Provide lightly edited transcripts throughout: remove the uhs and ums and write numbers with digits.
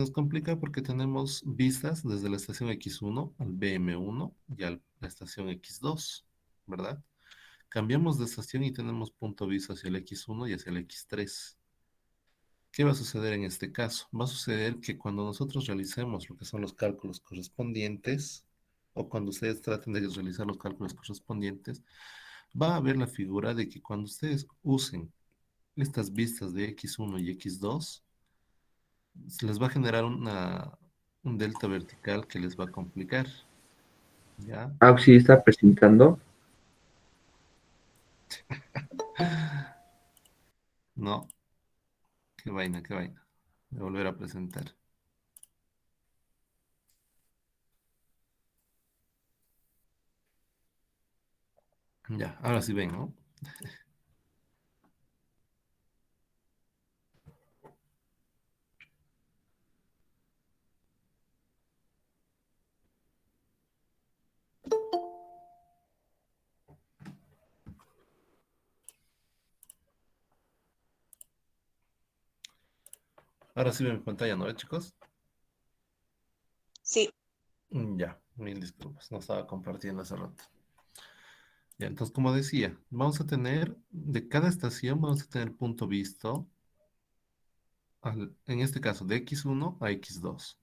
Nos complica porque tenemos vistas desde la estación X1 al BM1 y a la estación X2, ¿verdad? Cambiamos de estación y tenemos punto de vista hacia el X1 y hacia el X3. ¿Qué va a suceder en este caso? Va a suceder que cuando nosotros realicemos lo que son los cálculos correspondientes, o cuando ustedes traten de realizar los cálculos correspondientes, va a haber la figura de que cuando ustedes usen estas vistas de X1 y X2, se les va a generar un delta vertical que les va a complicar, ¿ya? Ah, sí, está presentando. No, qué vaina, qué vaina. Voy a volver a presentar. Ya, ahora sí ven, ¿no? Ahora sí ven mi pantalla, ¿no, chicos? Sí, Ya, mil disculpas, no estaba compartiendo hace rato. Ya, entonces, como decía, vamos a tener, de cada estación vamos a tener punto visto, en este caso, de X1 a X2.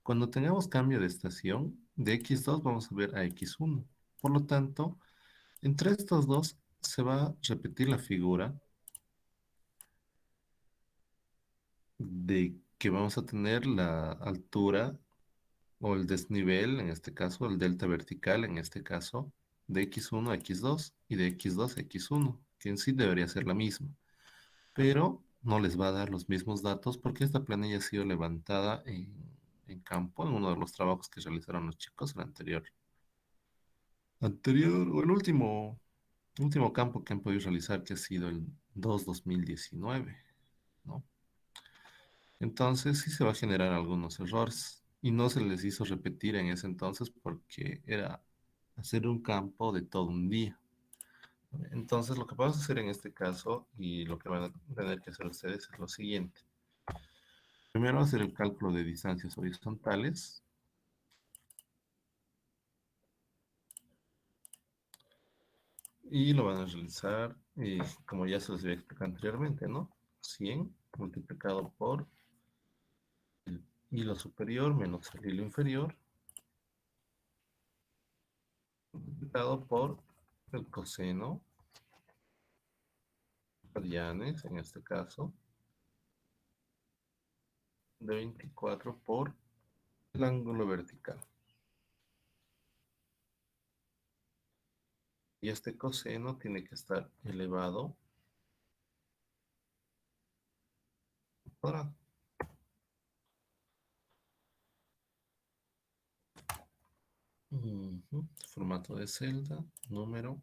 Cuando tengamos cambio de estación, de X2 vamos a ver a X1. Por lo tanto, entre estos dos se va a repetir la figura de que vamos a tener la altura o el desnivel, en este caso, el delta vertical, en este caso, de X1 a X2 y de X2 a X1, que en sí debería ser la misma, pero no les va a dar los mismos datos porque esta planilla ha sido levantada en campo, en uno de los trabajos que realizaron los chicos, el anterior o el último campo que han podido realizar, que ha sido el 2-2019, ¿no? Entonces sí se va a generar algunos errores y no se les hizo repetir en ese entonces porque era hacer un campo de todo un día. Entonces lo que vamos a hacer en este caso y lo que van a tener que hacer ustedes es lo siguiente. Primero hacer el cálculo de distancias horizontales y lo van a realizar como ya se les había explicado anteriormente, ¿no? 100 multiplicado por el hilo superior menos el hilo inferior multiplicado por el coseno Llanes, en este caso, de 24 por el ángulo vertical. Y este coseno tiene que estar elevado al cuadrado. Formato de celda, número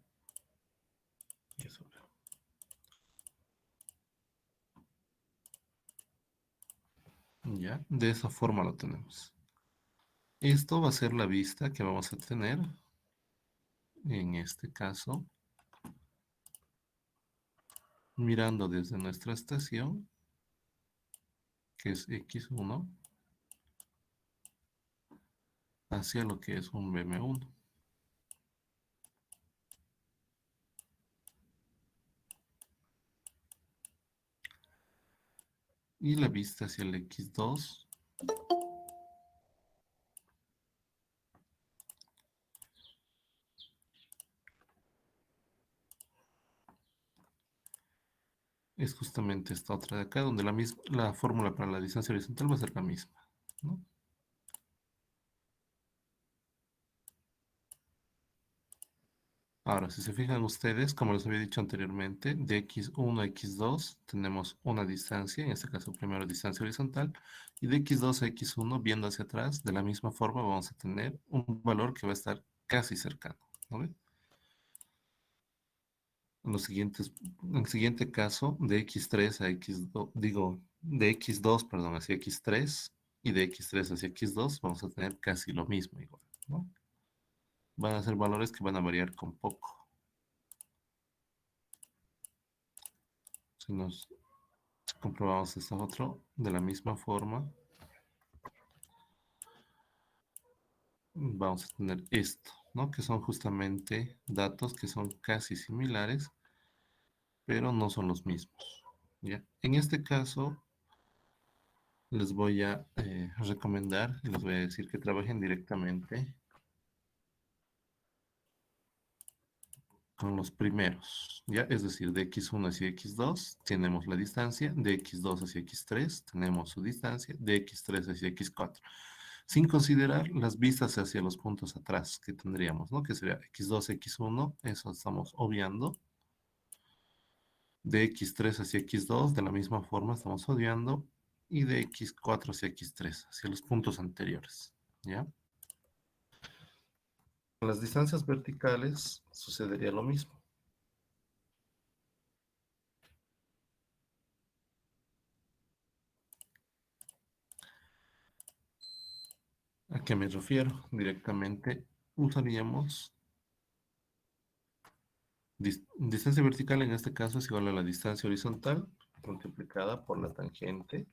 y eso. Ya, de esa forma lo tenemos. Esto va a ser la vista que vamos a tener en este caso, mirando desde nuestra estación, que es X1, hacia lo que es un BM1. Y la vista hacia el X2 es justamente esta otra de acá, donde la fórmula para la distancia horizontal va a ser la misma, ¿no? Ahora, si se fijan ustedes, como les había dicho anteriormente, de X1 a X2 tenemos una distancia, en este caso primero distancia horizontal, y de X2 a X1, viendo hacia atrás, de la misma forma vamos a tener un valor que va a estar casi cercano, ¿no ven? En el siguiente caso, de X3 a X2, digo, de X2, perdón, hacia X3 y de X3 hacia X2, vamos a tener casi lo mismo igual, ¿no? Van a ser valores que van a variar con poco. Si comprobamos esto otro, de la misma forma, vamos a tener esto, ¿no? Que son justamente datos que son casi similares, pero no son los mismos. ¿Ya? En este caso, les voy a recomendar, les voy a decir que trabajen directamente con los primeros, ¿ya? Es decir, de x1 hacia x2 tenemos la distancia, de x2 hacia x3 tenemos su distancia, de x3 hacia x4, sin considerar las vistas hacia los puntos atrás que tendríamos, ¿no? Que sería x2, x1, eso estamos obviando. De x3 hacia x2, de la misma forma estamos obviando, y de x4 hacia x3, hacia los puntos anteriores, ¿ya? Con las distancias verticales sucedería lo mismo. ¿A qué me refiero? Directamente usaríamos distancia vertical, en este caso es igual a la distancia horizontal multiplicada por la tangente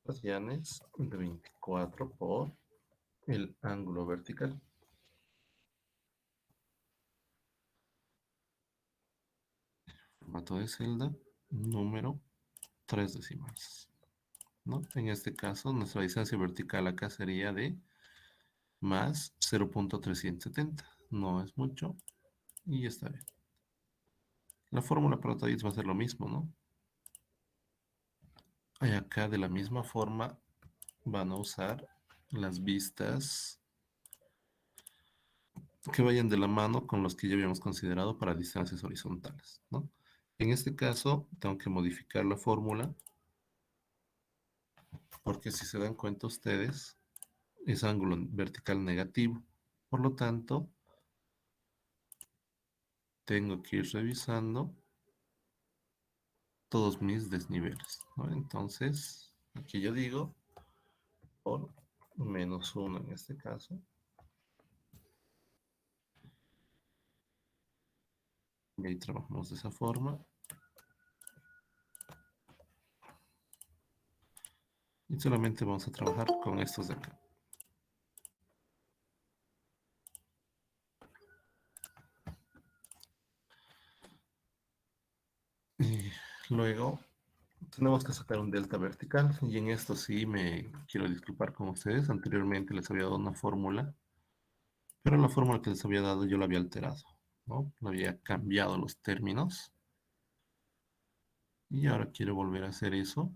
las llanes de 24 por el ángulo vertical. Formato de celda, número 3 decimales, ¿no? En este caso, nuestra distancia vertical acá sería de más 0.370. No es mucho y ya está bien. La fórmula para todo va a ser lo mismo, ¿no? Y acá de la misma forma van a usar las vistas que vayan de la mano con los que ya habíamos considerado para distancias horizontales, ¿no? En este caso, tengo que modificar la fórmula porque si se dan cuenta ustedes, es ángulo vertical negativo. Por lo tanto, tengo que ir revisando todos mis desniveles, ¿no? Entonces, aquí yo digo por -1 en este caso. Y ahí trabajamos de esa forma. Y solamente vamos a trabajar con estos de acá. Y luego tenemos que sacar un delta vertical. Y en esto sí me quiero disculpar con ustedes. Anteriormente les había dado una fórmula, pero la fórmula que les había dado yo la había alterado, ¿no? Le había cambiado los términos. Y ahora quiero volver a hacer eso.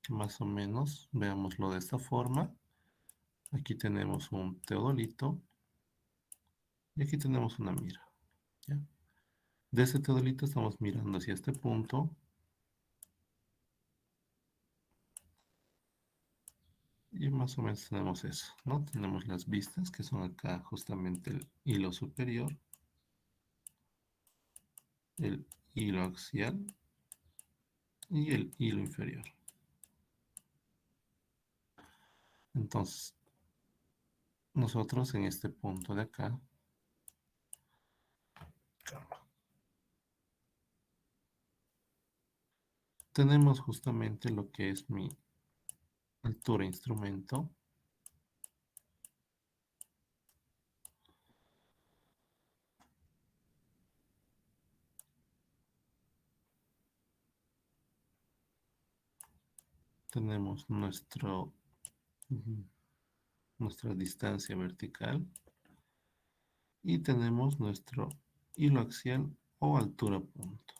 Más o menos, veámoslo de esta forma. Aquí tenemos un teodolito y aquí tenemos una mira, ¿ya? De ese teodolito estamos mirando hacia este punto y más o menos tenemos eso, ¿no? Tenemos las vistas que son acá justamente el hilo superior, el hilo axial y el hilo inferior. Entonces, nosotros en este punto de acá tenemos justamente lo que es mi altura instrumento. Tenemos nuestra distancia vertical y tenemos nuestro hilo axial o altura punto.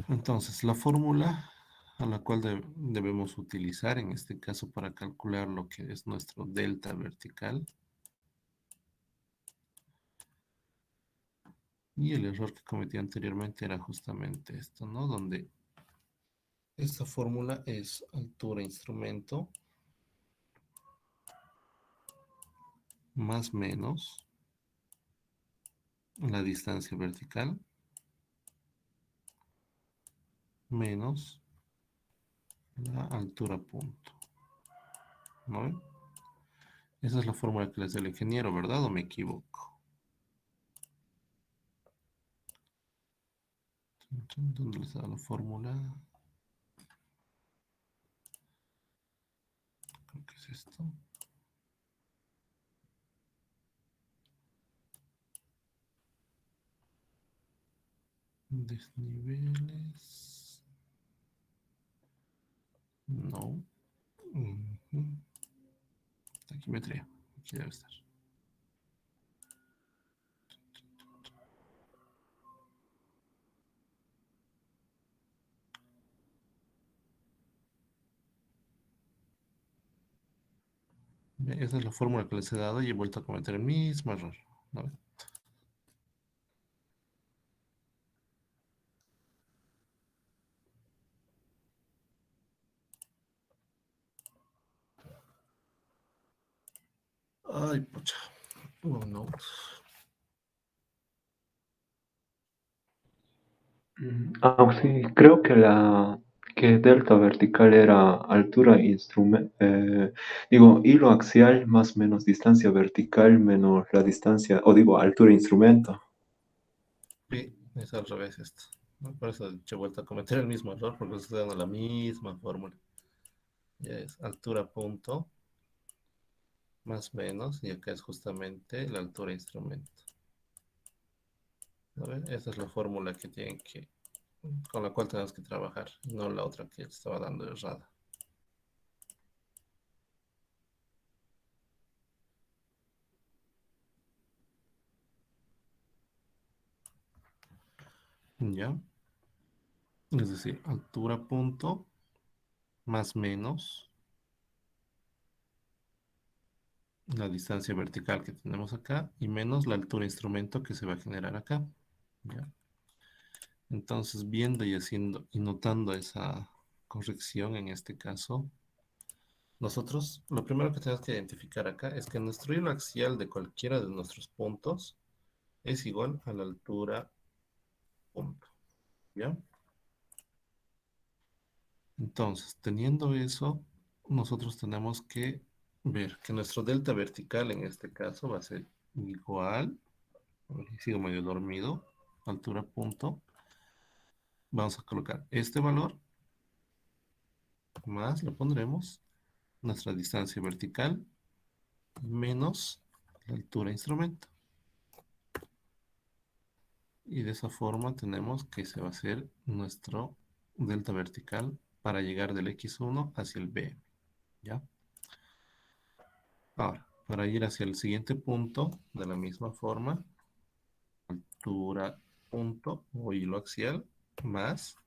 Entonces, la fórmula a la cual debemos utilizar en este caso para calcular lo que es nuestro delta vertical y el error que cometí anteriormente era justamente esto, ¿no? Donde esta fórmula es altura instrumento más menos la distancia vertical menos la altura punto, ¿no? Esa es la fórmula que les da el ingeniero, ¿verdad? ¿O me equivoco? ¿Dónde les da la fórmula? Creo que es esto. Desniveles. No. Taquimetría. Aquí debe estar. Esa es la fórmula que les he dado y he vuelto a cometer el mismo error. ¿No? Ay, pucha. Oh, no. Sí, creo que que delta vertical era altura instrumento, digo, hilo axial más menos distancia vertical menos la distancia, o digo, altura instrumento. Sí, es al revés esto. ¿No? Por eso he vuelto a cometer el mismo error porque estoy dando la misma fórmula. Ya es altura punto más menos y acá es justamente la altura instrumento. A ver, esa es la fórmula que tienen que, con la cual tenemos que trabajar, no la otra que estaba dando errada. ¿Ya? Es decir, altura punto más menos la distancia vertical que tenemos acá y menos la altura instrumento que se va a generar acá. ¿Ya? Entonces, viendo y haciendo y notando esa corrección en este caso, nosotros lo primero que tenemos que identificar acá es que nuestro hilo axial de cualquiera de nuestros puntos es igual a la altura punto. ¿Ya? Entonces, teniendo eso, nosotros tenemos que ver que nuestro delta vertical en este caso va a ser igual, sigo medio dormido, altura punto, vamos a colocar este valor, más le pondremos nuestra distancia vertical menos la altura instrumento. Y de esa forma tenemos que se va a hacer nuestro delta vertical para llegar del X1 hacia el B. ¿Ya? Ahora, para ir hacia el siguiente punto, de la misma forma, altura punto o hilo axial más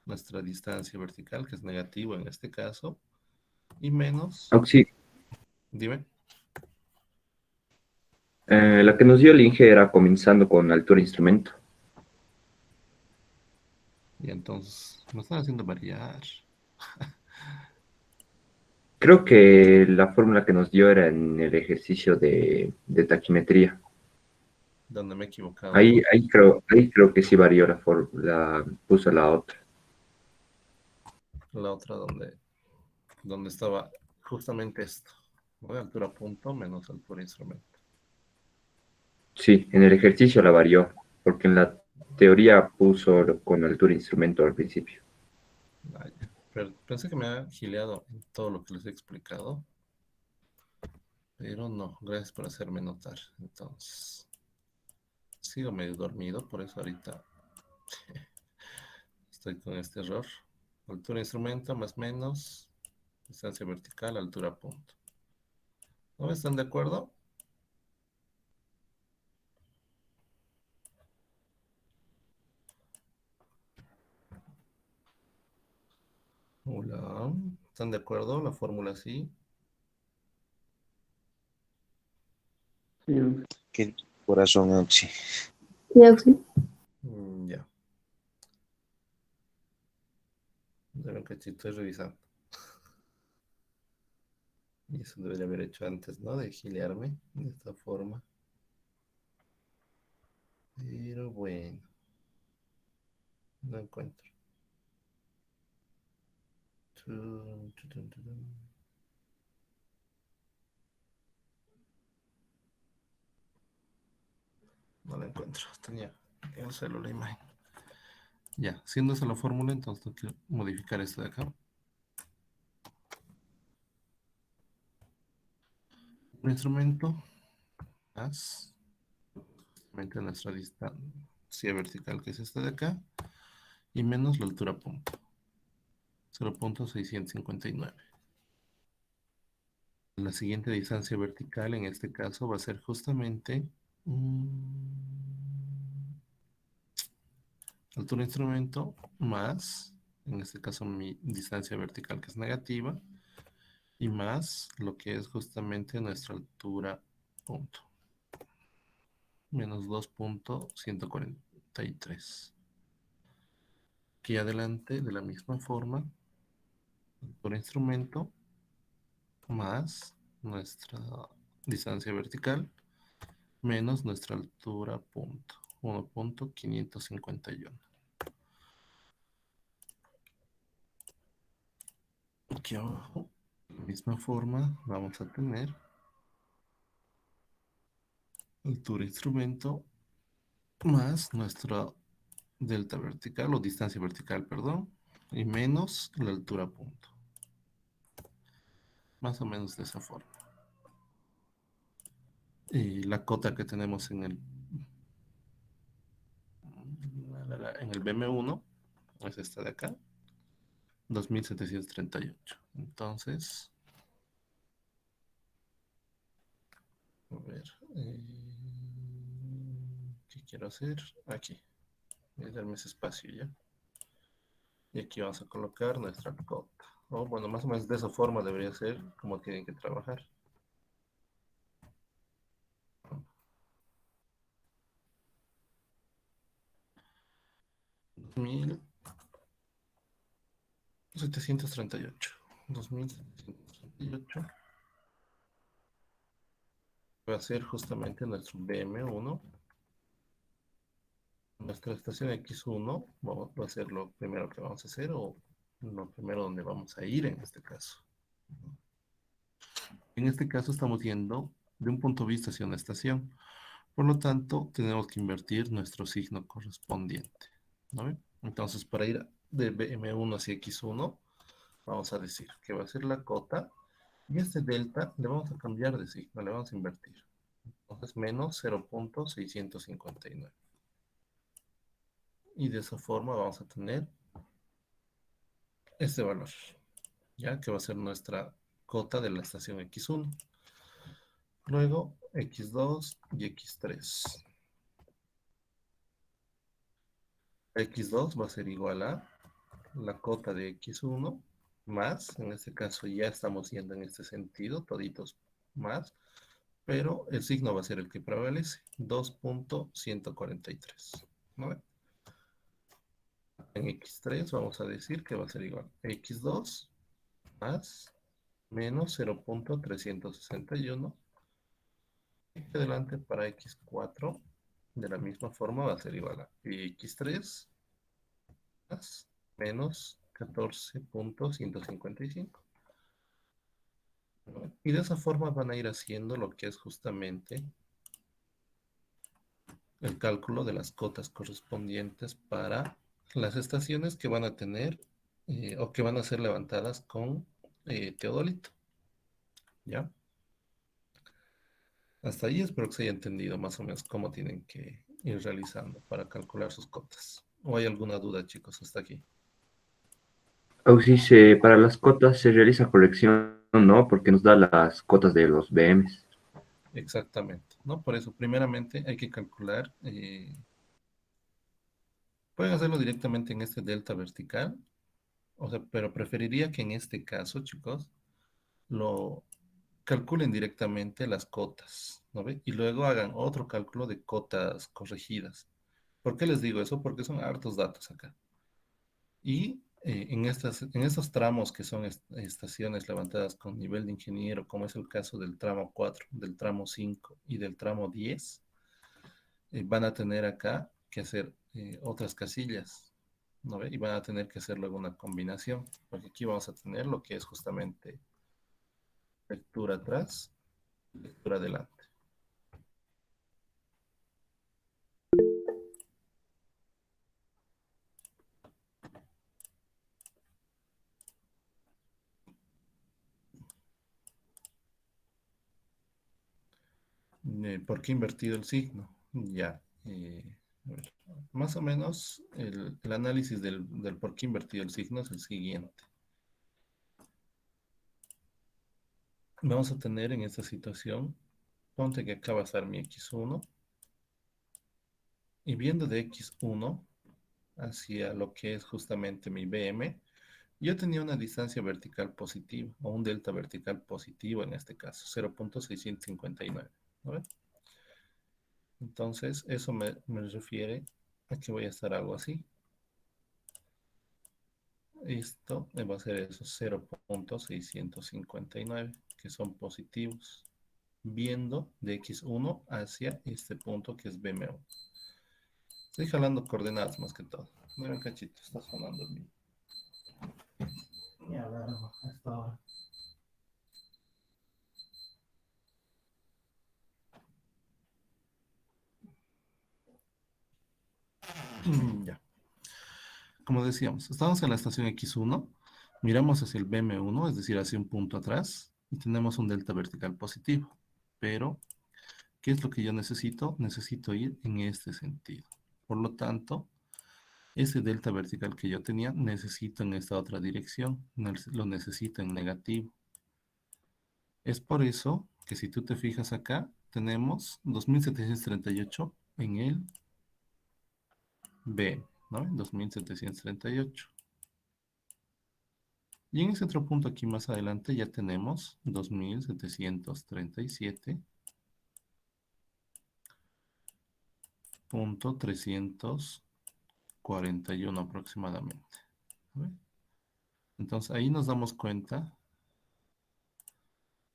nuestra distancia vertical, que es negativo en este caso, y menos, Auxi- dime, la que nos dio el Inge era comenzando con altura instrumento. y entonces me están haciendo variar. Creo que la fórmula que nos dio era en el ejercicio de taquimetría. Donde me he equivocado yo. Ahí creo que sí varió puso la otra. La otra donde estaba justamente esto, ¿no? De altura punto menos altura instrumento. Sí, en el ejercicio la varió, porque en la teoría puso con altura instrumento al principio. Vaya. Pero pensé que me ha gileado en todo lo que les he explicado, pero no, gracias por hacerme notar. Entonces, sigo medio dormido, por eso ahorita estoy con este error. Altura instrumento más menos, distancia vertical, altura punto. ¿No están de acuerdo? Hola, ¿están de acuerdo? La fórmula sí. Sí, Qué corazón, Auxi. Ya, sí. Ya, deben que sí estoy revisando. Y eso debería haber hecho antes, ¿no? De gilearme de esta forma. Pero bueno, no encuentro. Tun, tutun, tutun. No la encuentro. Tenía en el celular la imagen. Ya, siendo esa la fórmula, entonces tengo que modificar esto de acá. Un instrumento más justamente nuestra distancia vertical, que es esta de acá, y menos la altura punto, 0.659. La siguiente distancia vertical en este caso va a ser justamente altura de instrumento más, en este caso mi distancia vertical que es negativa, y más lo que es justamente nuestra altura punto, menos 2.143. Aquí adelante, de la misma forma, altura de instrumento más nuestra distancia vertical menos nuestra altura punto, 1.551. Aquí abajo, de la misma forma, vamos a tener altura instrumento más nuestra delta vertical o distancia vertical, perdón, y menos la altura punto. Más o menos de esa forma. Y la cota que tenemos en el BM1 es esta de acá, 2738. Entonces, a ver, ¿qué quiero hacer? Aquí, voy a darme ese espacio ya. Y aquí vamos a colocar nuestra cota. O bueno, más o menos de esa forma debería ser como tienen que trabajar. 2738. 2738 va a ser justamente nuestro BM1. Nuestra estación X1 va a ser lo primero que vamos a hacer o lo primero donde vamos a ir en este caso. En este caso estamos yendo de un punto de vista hacia una estación. Por lo tanto, tenemos que invertir nuestro signo correspondiente, ¿no? Entonces, para ir de BM1 hacia X1, vamos a decir que va a ser la cota y este delta le vamos a cambiar de signo, le vamos a invertir. Entonces, menos 0.659. Y de esa forma vamos a tener este valor, ya que va a ser nuestra cota de la estación X1. Luego X2 y X3. X2 va a ser igual a la cota de X1 más, en este caso ya estamos yendo en este sentido, toditos más, pero el signo va a ser el que prevalece, 2.143. ¿No? En X3 vamos a decir que va a ser igual a X2 más menos 0.361. Y adelante para X4 de la misma forma va a ser igual a X3 más menos 14.155. Y de esa forma van a ir haciendo lo que es justamente el cálculo de las cotas correspondientes para las estaciones que van a tener o que van a ser levantadas con teodolito. ¿Ya? Hasta ahí espero que se haya entendido más o menos cómo tienen que ir realizando para calcular sus cotas. ¿O hay alguna duda, chicos, hasta aquí? O si para las cotas se realiza corrección, ¿no? Porque nos da las cotas de los BMs. Exactamente, ¿no? Por eso, primeramente hay que calcular, pueden hacerlo directamente en este delta vertical, o sea, pero preferiría que en este caso, chicos, lo calculen directamente las cotas, ¿no ve? Y luego hagan otro cálculo de cotas corregidas. ¿Por qué les digo eso? Porque son hartos datos acá. Y en estos tramos que son estaciones levantadas con nivel de ingeniero, como es el caso del tramo 4, del tramo 5 y del tramo 10, van a tener acá que hacer otras casillas, ¿no ve? Y van a tener que hacer luego una combinación, porque aquí vamos a tener lo que es justamente lectura atrás y lectura adelante. ¿Por qué he invertido el signo? Ya. A ver, más o menos el análisis del por qué he invertido el signo es el siguiente. Vamos a tener en esta situación, ponte que acá va a estar mi x1, y viendo de x1 hacia lo que es justamente mi BM, yo tenía una distancia vertical positiva, o un delta vertical positivo en este caso, 0.659. ¿No ves? Entonces, eso me refiere a que voy a estar algo así. Esto va a ser esos 0.659, que son positivos, viendo de x1 hacia este punto que es BM1. Estoy jalando coordenadas más que todo. Mira un cachito, está sonando el mío. Ya, largo, hasta ahora. Ya. Como decíamos, estamos en la estación X1, miramos hacia el BM1, es decir, hacia un punto atrás, y tenemos un delta vertical positivo. Pero, ¿qué es lo que yo necesito? Necesito ir en este sentido. Por lo tanto, ese delta vertical que yo tenía, necesito en esta otra dirección, lo necesito en negativo. Es por eso que si tú te fijas acá, tenemos 2738 en el B, ¿no? 2738. Y en ese otro punto aquí más adelante ya tenemos 2737.341 aproximadamente. ¿Ve? Entonces ahí nos damos cuenta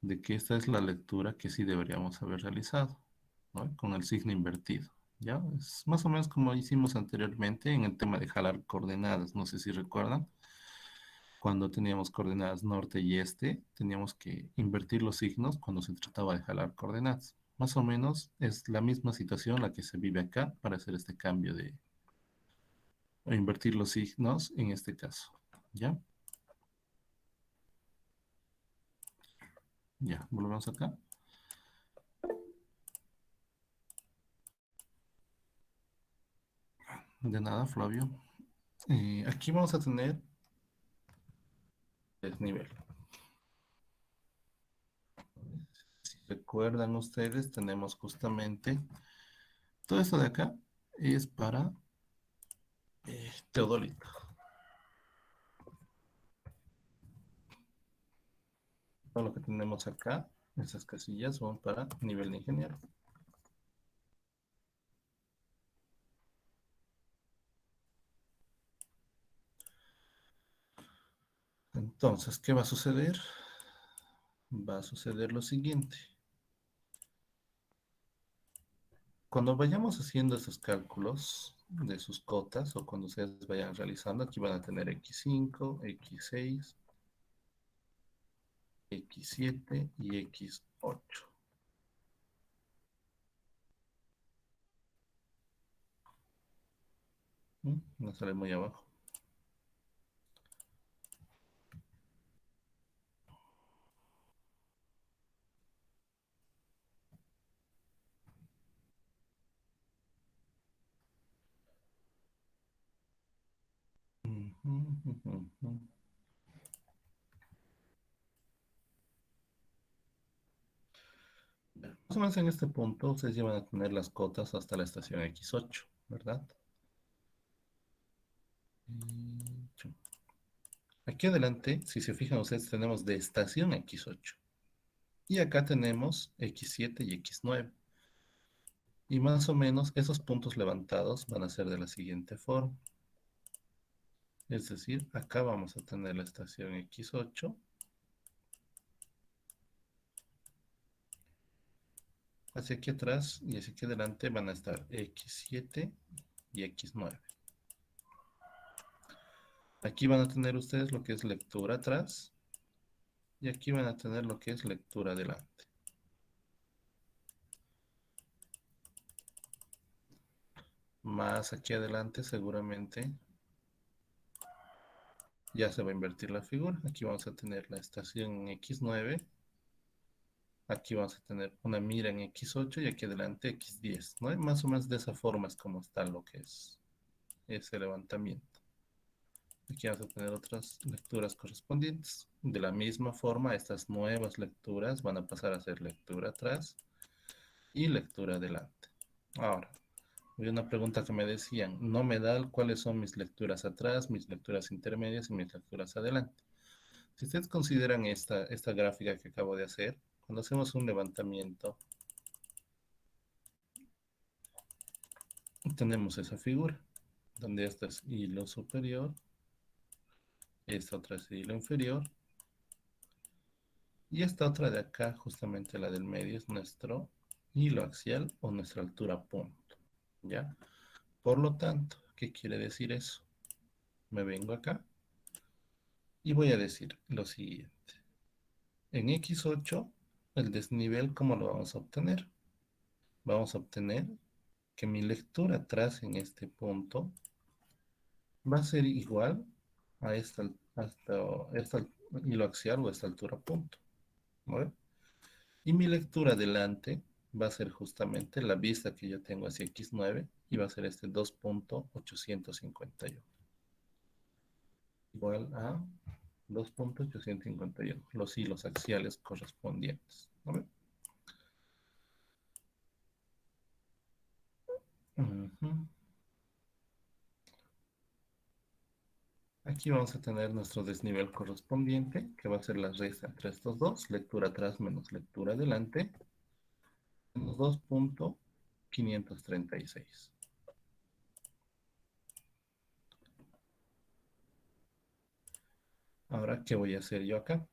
de que esta es la lectura que sí deberíamos haber realizado, ¿no? Con el signo invertido. ¿Ya? Es más o menos como hicimos anteriormente en el tema de jalar coordenadas. No sé si recuerdan. Cuando teníamos coordenadas norte y este, teníamos que invertir los signos cuando se trataba de jalar coordenadas. Más o menos es la misma situación la que se vive acá para hacer este cambio de o invertir los signos en este caso. ¿Ya? Ya, volvemos acá. De nada, Flavio. Aquí vamos a tener desnivel. Si recuerdan ustedes, tenemos justamente todo esto de acá es para teodolito. Todo lo que tenemos acá, esas casillas son para nivel de ingeniero. Entonces, ¿qué va a suceder? Va a suceder lo siguiente. Cuando vayamos haciendo esos cálculos de sus cotas, o cuando ustedes vayan realizando, aquí van a tener X5, X6, X7 y X8. No sale muy abajo. Más o menos en este punto, ustedes ya van a tener las cotas hasta la estación X8, ¿verdad? Aquí adelante, si se fijan ustedes, tenemos de estación X8. Y acá tenemos X7 y X9. Y más o menos esos puntos levantados van a ser de la siguiente forma. Es decir, acá vamos a tener la estación X8. Hacia aquí atrás y hacia aquí adelante van a estar X7 y X9. Aquí van a tener ustedes lo que es lectura atrás. Y aquí van a tener lo que es lectura adelante. Más aquí adelante seguramente ya se va a invertir la figura. Aquí vamos a tener la estación X9 aquí vamos a tener una mira en X8 y aquí adelante X10, ¿no? Y más o menos de esa forma es como está lo que es ese levantamiento. Aquí vamos a tener otras lecturas correspondientes. De la misma forma, estas nuevas lecturas van a pasar a ser lectura atrás y lectura adelante. Ahora, había una pregunta que me decían, no me da cuáles son mis lecturas atrás, mis lecturas intermedias y mis lecturas adelante. Si ustedes consideran esta gráfica que acabo de hacer, cuando hacemos un levantamiento, tenemos esa figura, donde esta es hilo superior, esta otra es hilo inferior, y esta otra de acá, justamente la del medio, es nuestro hilo axial o nuestra altura punto, ¿ya? Por lo tanto, ¿qué quiere decir eso? Me vengo acá y voy a decir lo siguiente. En X8, el desnivel, ¿cómo lo vamos a obtener? Vamos a obtener que mi lectura atrás en este punto va a ser igual a esta hilo axial o esta altura punto, ¿vale? Y mi lectura adelante va a ser justamente la vista que yo tengo hacia X9 y va a ser este 2.851 igual a 2.851 los hilos axiales correspondientes, ¿vale? Ujú. Aquí vamos a tener nuestro desnivel correspondiente, que va a ser la resta entre estos dos, lectura atrás menos lectura adelante, menos 2.536. Ahora, ¿qué voy a hacer yo acá?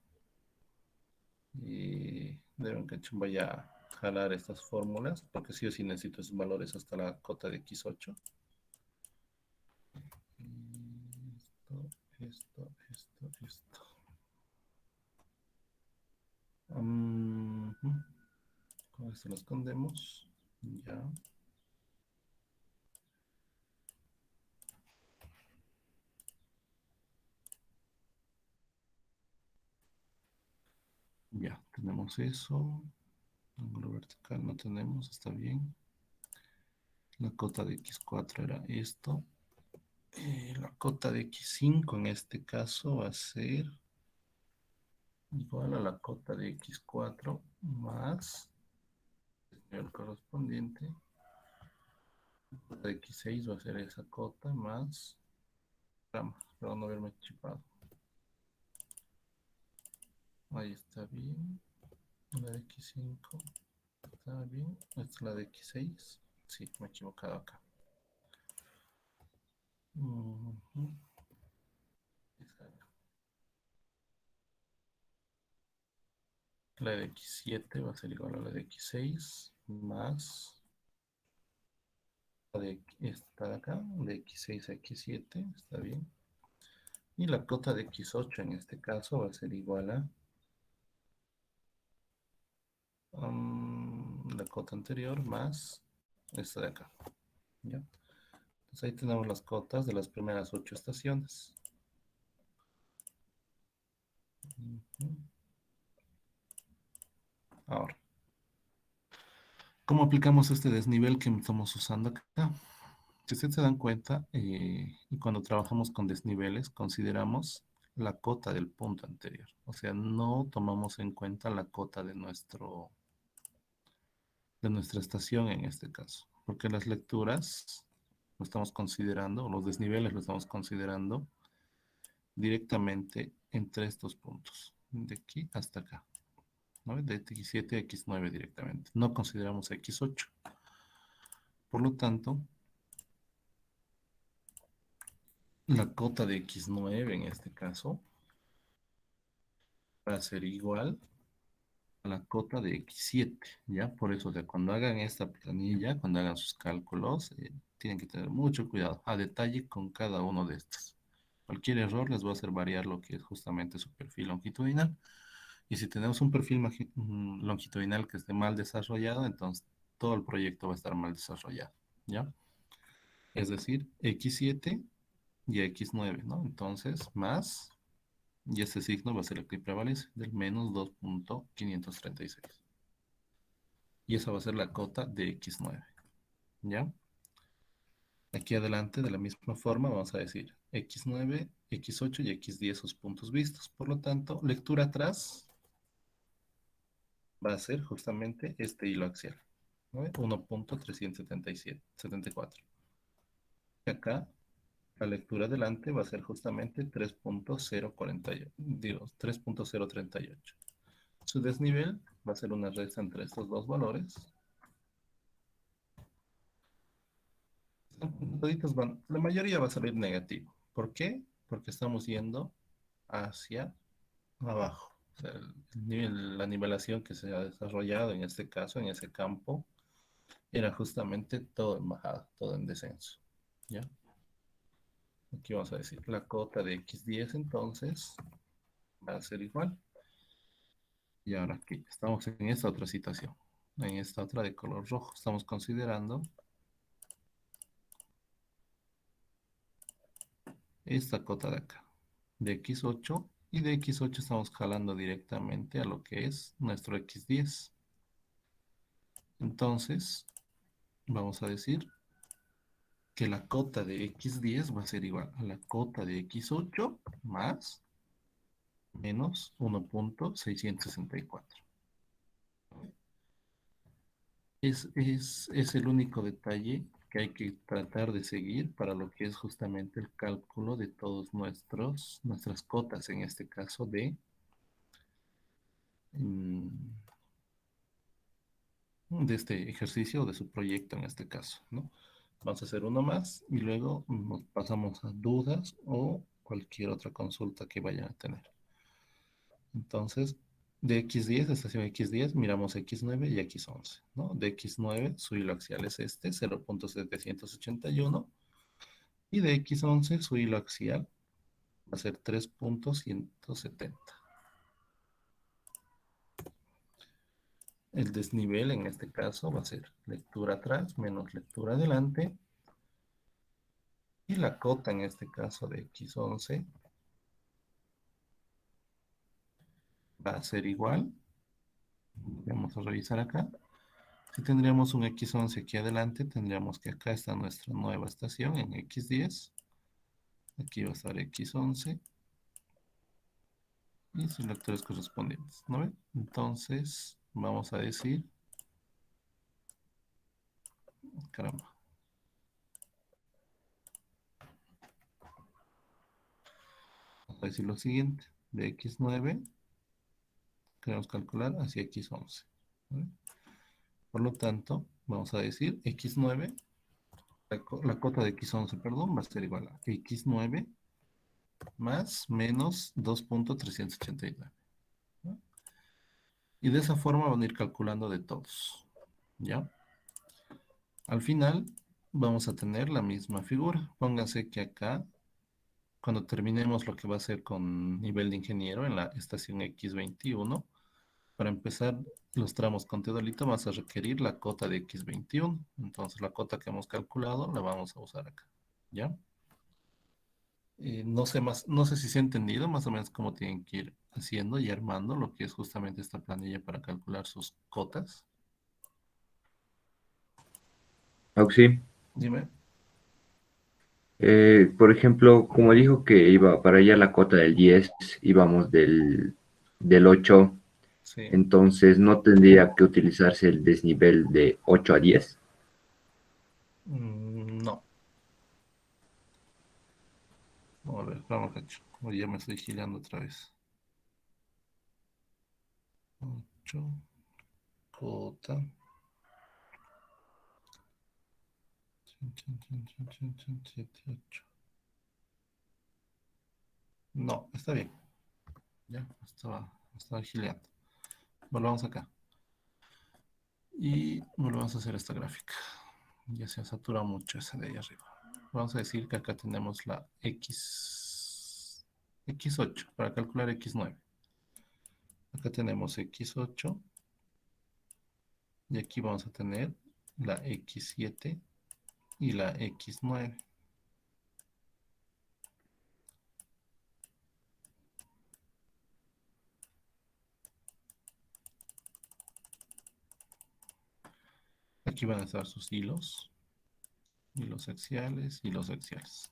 Y voy a jalar estas fórmulas, porque sí o sí necesito esos valores hasta la cota de X8. Esto. Con esto lo escondemos. Ya. Ya, tenemos eso. Ángulo vertical no tenemos, está bien. La cota de X4 era esto. La cota de X5 en este caso va a ser igual a la cota de X4 más el correspondiente. La cota de X6 va a ser esa cota más grama, pero no haberme chipado. Ahí está bien. La de X5 está bien. Esta es la de X6. Sí, me he equivocado acá. Ujú. La de X7 va a ser igual a la de X6 más la de esta de acá, de X6 a X7, está bien. Y la cota de X8 en este caso va a ser igual a la cota anterior más esta de acá. ¿Ya? Entonces ahí tenemos las cotas de las primeras 8 estaciones. Ujú. Ahora, ¿cómo aplicamos este desnivel que estamos usando acá? Si ustedes se dan cuenta, y cuando trabajamos con desniveles, consideramos la cota del punto anterior. O sea, no tomamos en cuenta la cota de nuestra estación en este caso. Porque las lecturas lo estamos considerando, o los desniveles lo estamos considerando directamente entre estos puntos. De aquí hasta acá. ¿No? De X7 a X9 directamente. No consideramos X8. Por lo tanto, la cota de X9 en este caso va a ser igual a la cota de X7, ¿ya? Por eso, o sea, cuando hagan esta planilla, cuando hagan sus cálculos, tienen que tener mucho cuidado, a detalle con cada uno de estos. Cualquier error les va a hacer variar lo que es justamente su perfil longitudinal. Y si tenemos un perfil longitudinal que esté mal desarrollado, entonces todo el proyecto va a estar mal desarrollado, ¿ya? Es decir, X7 y X9, ¿no? Entonces, más, y este signo va a ser el que prevalece, del menos 2.536. Y esa va a ser la cota de x9. ¿Ya? Aquí adelante, de la misma forma, vamos a decir x9, x8 y x10 sus puntos vistos. Por lo tanto, lectura atrás va a ser justamente este hilo axial, ¿no? 1.374. Y acá, la lectura adelante va a ser justamente 3.048, digo, 3.038. Su desnivel va a ser una resta entre estos dos valores. Toditos la mayoría va a salir negativo. ¿Por qué? Porque estamos yendo hacia abajo. O sea, la nivelación que se ha desarrollado en este caso, en ese campo, era justamente todo en bajada, todo en descenso. ¿Ya? Aquí vamos a decir, la cota de x10 entonces va a ser igual. Y ahora aquí estamos en esta otra situación, en esta otra de color rojo. Estamos considerando esta cota de acá, de x8, y de x8 estamos jalando directamente a lo que es nuestro x10. Entonces, vamos a decir que la cota de x10 va a ser igual a la cota de x8 más menos 1.664. Es el único detalle que hay que tratar de seguir para lo que es justamente el cálculo de todos nuestras cotas, en este caso mm, de este ejercicio o de su proyecto en este caso, ¿no? Vamos a hacer uno más y luego nos pasamos a dudas o cualquier otra consulta que vayan a tener. Entonces, de x10, estación x10, miramos x9 y x11, ¿no? De x9, su hilo axial es este, 0.781, y de x11, su hilo axial va a ser 3.170. El desnivel en este caso va a ser lectura atrás menos lectura adelante, y la cota en este caso de x11 va a ser igual. Vamos a revisar acá. Si tendríamos un x11 aquí adelante, tendríamos que acá está nuestra nueva estación en x10. Aquí va a estar x11 y sus lectores correspondientes, ¿no ven? Entonces, vamos a decir, caramba, vamos a decir lo siguiente: de x9 queremos calcular hacia x11, ¿no ven? Por lo tanto, vamos a decir x9, la cota de x11, perdón, va a ser igual a x9 más menos 2.389, ¿no? Y de esa forma van a ir calculando de todos, ¿ya? Al final vamos a tener la misma figura. Pónganse que acá, cuando terminemos lo que va a ser con nivel de ingeniero en la estación X21, para empezar los tramos con teodolito vas a requerir la cota de X21. Entonces la cota que hemos calculado la vamos a usar acá, ¿ya? No sé más, no sé si se ha entendido más o menos cómo tienen que ir haciendo y armando lo que es justamente esta planilla para calcular sus cotas. Auxi, Dime. por ejemplo, como dijo que iba para allá la cota del 10, íbamos del 8, Sí. entonces no tendría que utilizarse el desnivel de 8 a 10. No. Vamos a ver, vamos, cacho. Oye, ya me estoy girando otra vez. 8, cota. Chan, chan, chan, chan, chan, chan, 7, 8. No, está bien. Ya, estaba gileando. Volvamos acá. Y volvamos a hacer esta gráfica. Ya se ha saturado mucho esa de ahí arriba. Vamos a decir que acá tenemos la X8 para calcular X9. Acá tenemos X8 y aquí vamos a tener la X7 y la X9. Aquí van a estar sus hilos axiales, hilos axiales.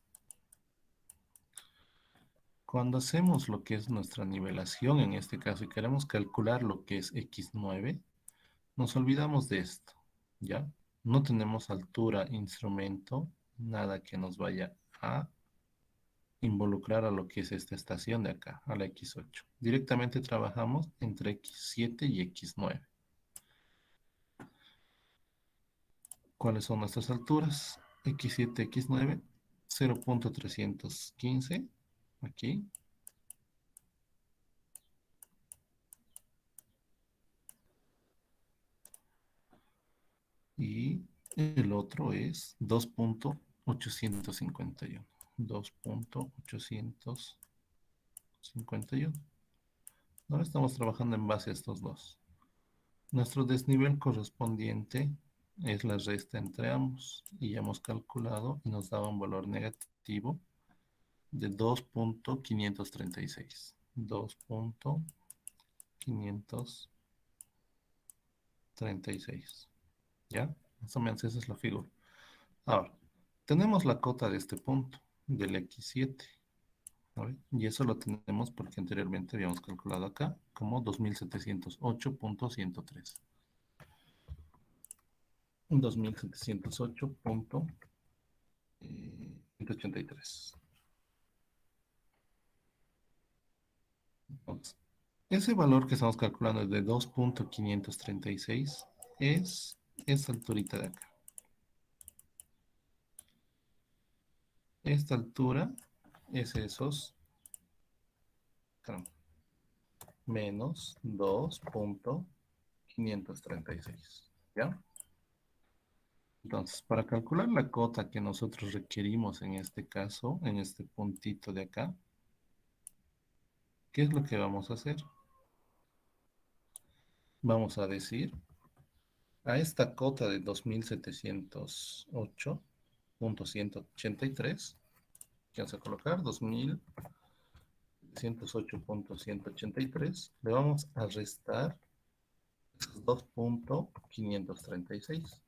Cuando hacemos lo que es nuestra nivelación, en este caso, y queremos calcular lo que es X9, nos olvidamos de esto, ¿ya? No tenemos altura, instrumento, nada que nos vaya a involucrar a lo que es esta estación de acá, a la X8. Directamente trabajamos entre X7 y X9. ¿Cuáles son nuestras alturas? X7, X9, 0.315, aquí. Y el otro es 2.851. 2.851. Ahora estamos trabajando en base a estos dos. Nuestro desnivel correspondiente es la resta entre ambos. Y ya hemos calculado y nos daba un valor negativo de 2.536. 2.536. ¿Ya? Más o menos esa es la figura. Ahora, tenemos la cota de este punto, del X7. ¿Vale? Y eso lo tenemos porque anteriormente habíamos calculado acá como 2708.103. 2708.183. Entonces, ese valor que estamos calculando de 2.536 es esta alturita de acá. Esta altura es esos, caramba, menos 2.536. ¿Ya? Entonces, para calcular la cota que nosotros requerimos en este caso, en este puntito de acá, ¿qué es lo que vamos a hacer? Vamos a decir a esta cota de 2708.183, que vamos a colocar 2708.183, le vamos a restar esos 2.536.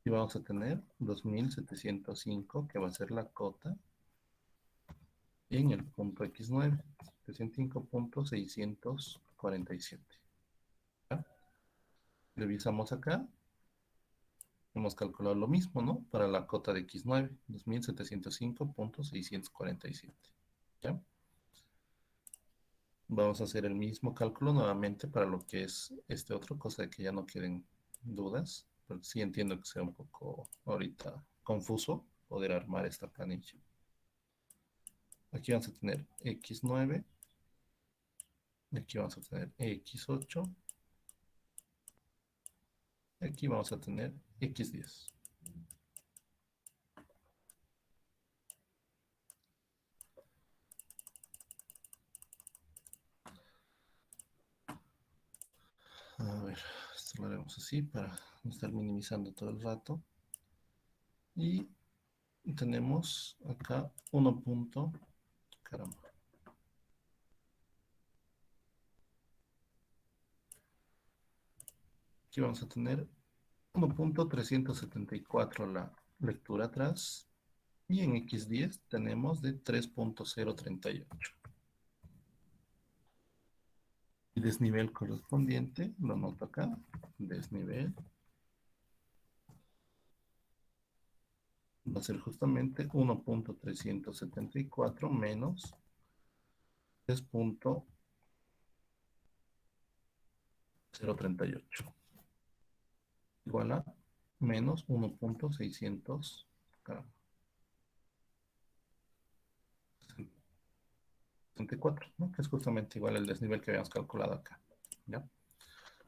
Y vamos a tener 2705, que va a ser la cota en el punto X9, 705.647. ¿Ya? Revisamos acá. Hemos calculado lo mismo, ¿no? Para la cota de X9, 2705.647. ¿Ya? Vamos a hacer el mismo cálculo nuevamente para lo que es este otro, cosa de que ya no queden dudas. Pero sí entiendo que sea un poco ahorita confuso poder armar esta planilla. Aquí vamos a tener X9. Aquí vamos a tener X8. Aquí vamos a tener X10. A ver, esto lo haremos así para no estar minimizando todo el rato. Y tenemos acá 1 punto, caramba. Aquí vamos a tener 1.374 la lectura atrás. Y en X10 tenemos de 3.038. Y desnivel correspondiente, lo noto acá, desnivel. Va a ser justamente 1.374 menos 3.038. Igual a menos 1.664, ¿no? Que es justamente igual al desnivel que habíamos calculado acá. ¿Ya?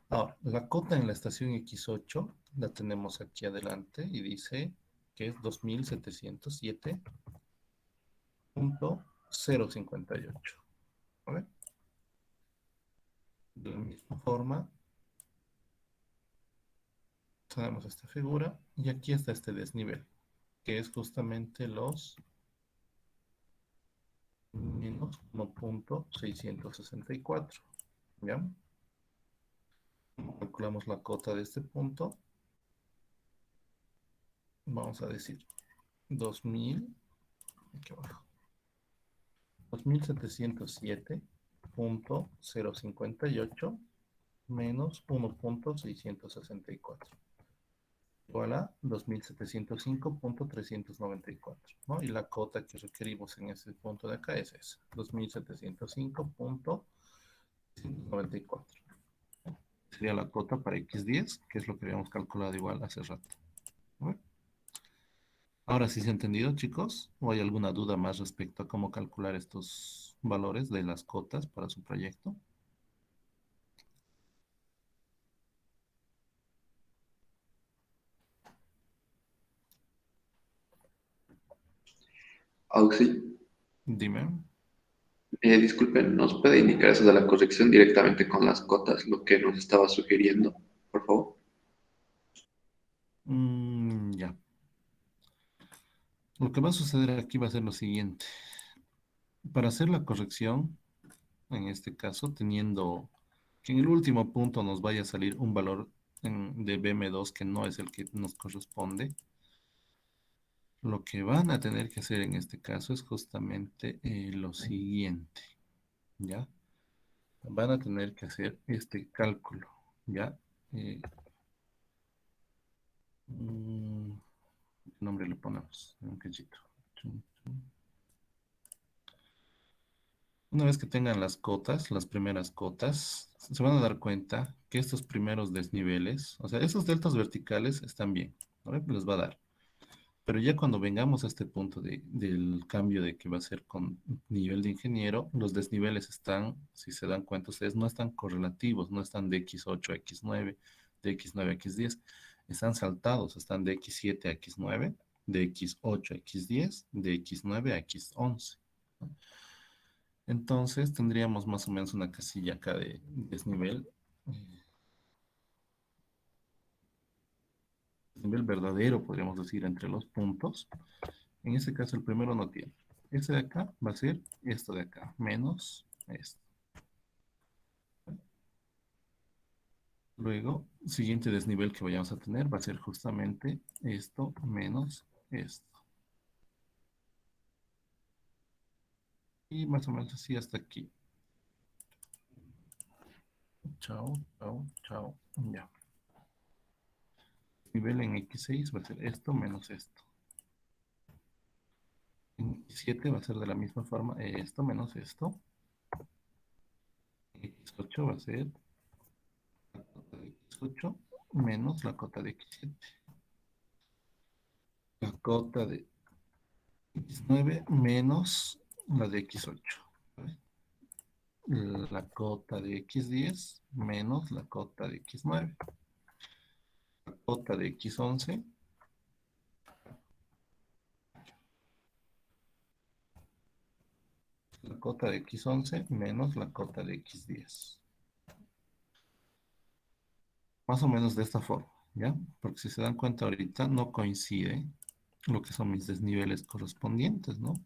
Ahora, la cota en la estación X8 la tenemos aquí adelante y dice que es 2707.058. ¿Vale? De la misma forma, tenemos esta figura y aquí está este desnivel, que es justamente los menos 1.664. ¿Ya? Calculamos la cota de este punto. Vamos a decir 2000, aquí abajo, 2707.058 menos 1.664 igual a 2705.394, ¿no? Y la cota que requerimos en ese punto de acá es esa, 2705.394. Sería la cota para X10, que es lo que habíamos calculado igual hace rato. ¿No? Ahora sí se ha entendido, chicos, ¿o hay alguna duda más respecto a cómo calcular estos valores de las cotas para su proyecto? Auxi, Dime. disculpen, ¿nos puede indicar eso de la corrección directamente con las cotas, lo que nos estaba sugiriendo, por favor? Ya. Lo que va a suceder aquí va a ser lo siguiente. Para hacer la corrección, en este caso, teniendo que en el último punto nos vaya a salir un valor de BM2 que no es el que nos corresponde, lo que van a tener que hacer en este caso es justamente lo siguiente, ¿ya? Van a tener que hacer este cálculo, ¿ya? Eh, ¿Qué nombre le ponemos? Un cachito. Una vez que tengan las cotas, las primeras cotas, se van a dar cuenta que estos primeros desniveles, o sea, esos deltas verticales están bien, ¿no? Les va a dar. Pero ya cuando vengamos a este punto del cambio de que va a ser con nivel de ingeniero, los desniveles están, si se dan cuenta ustedes, no están correlativos, no están de X8 a X9, de X9 a X10, están saltados, están de X7 a X9, de X8 a X10, de X9 a X11. ¿No? Entonces tendríamos más o menos una casilla acá de desnivel, desnivel verdadero, podríamos decir, entre los puntos. En este caso, el primero no tiene. Este de acá va a ser esto de acá, menos esto. Luego, siguiente desnivel que vayamos a tener va a ser justamente esto menos esto. Y más o menos así hasta aquí. Chao, chao, chao. Ya. Nivel en X6 va a ser esto menos esto. En X7 va a ser de la misma forma esto menos esto. En X8 va a ser la cota de X8 menos la cota de X7. La cota de X9 menos la de X8. ¿Vale? La cota de X10 menos la cota de X9. La cota de X11 la cota de X11 menos la cota de X10. Más o menos de esta forma, ¿ya? Porque si se dan cuenta ahorita no coincide lo que son mis desniveles correspondientes, ¿no?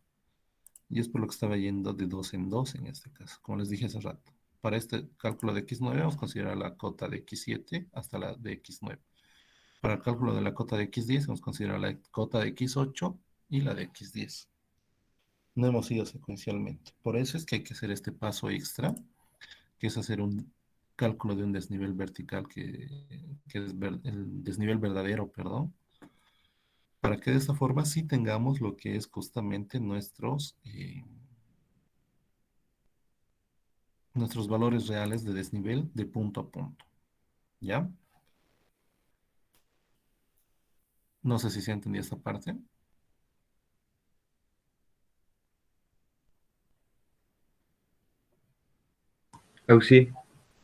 Y es por lo que estaba yendo de 2 en 2 en este caso, como les dije hace rato. Para este cálculo de X9 vamos a considerar la cota de X7 hasta la de X9. Para el cálculo de la cota de X10 vamos a considerar la cota de X8 y la de X10. No hemos ido secuencialmente. Por eso es que hay que hacer este paso extra, que es hacer un cálculo de un desnivel vertical, que es el desnivel verdadero, perdón, para que de esta forma sí tengamos lo que es justamente nuestros valores reales de desnivel de punto a punto. ¿Ya? No sé si se entendió esta parte. Auxi,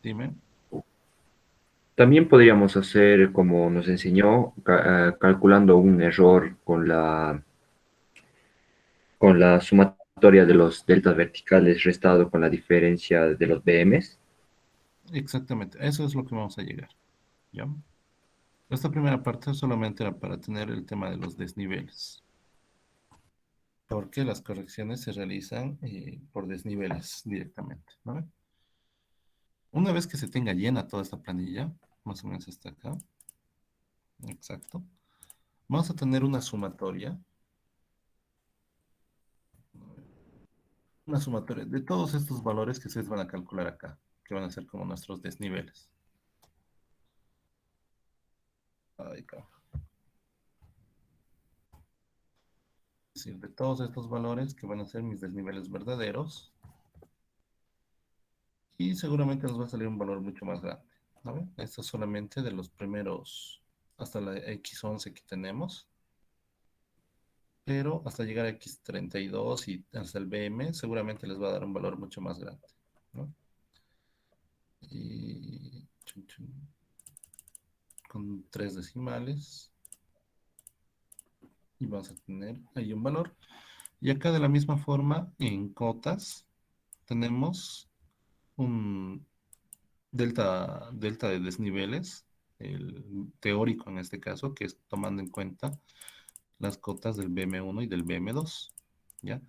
Dime. también podríamos hacer como nos enseñó, calculando un error con la sumatoria de los deltas verticales restado con la diferencia de los BMs. Exactamente. Eso es lo que vamos a llegar. ¿Ya? Esta primera parte solamente era para tener el tema de los desniveles, porque las correcciones se realizan por desniveles directamente, ¿no? Una vez que se tenga llena toda esta planilla, más o menos hasta acá, exacto, vamos a tener una sumatoria de todos estos valores que ustedes van a calcular acá, que van a ser como nuestros desniveles. Ay, cabrón. Es decir, de todos estos valores que van a ser mis desniveles verdaderos, y seguramente nos va a salir un valor mucho más grande, ¿no? Esto es solamente de los primeros, hasta la X11 que tenemos, pero hasta llegar a X32 y hasta el BM, seguramente les va a dar un valor mucho más grande, ¿no? Y con 3 decimales, y vamos a tener ahí un valor. Y acá de la misma forma, en cotas, tenemos un delta de desniveles, el teórico en este caso, que es tomando en cuenta las cotas del BM1 y del BM2, ¿ya?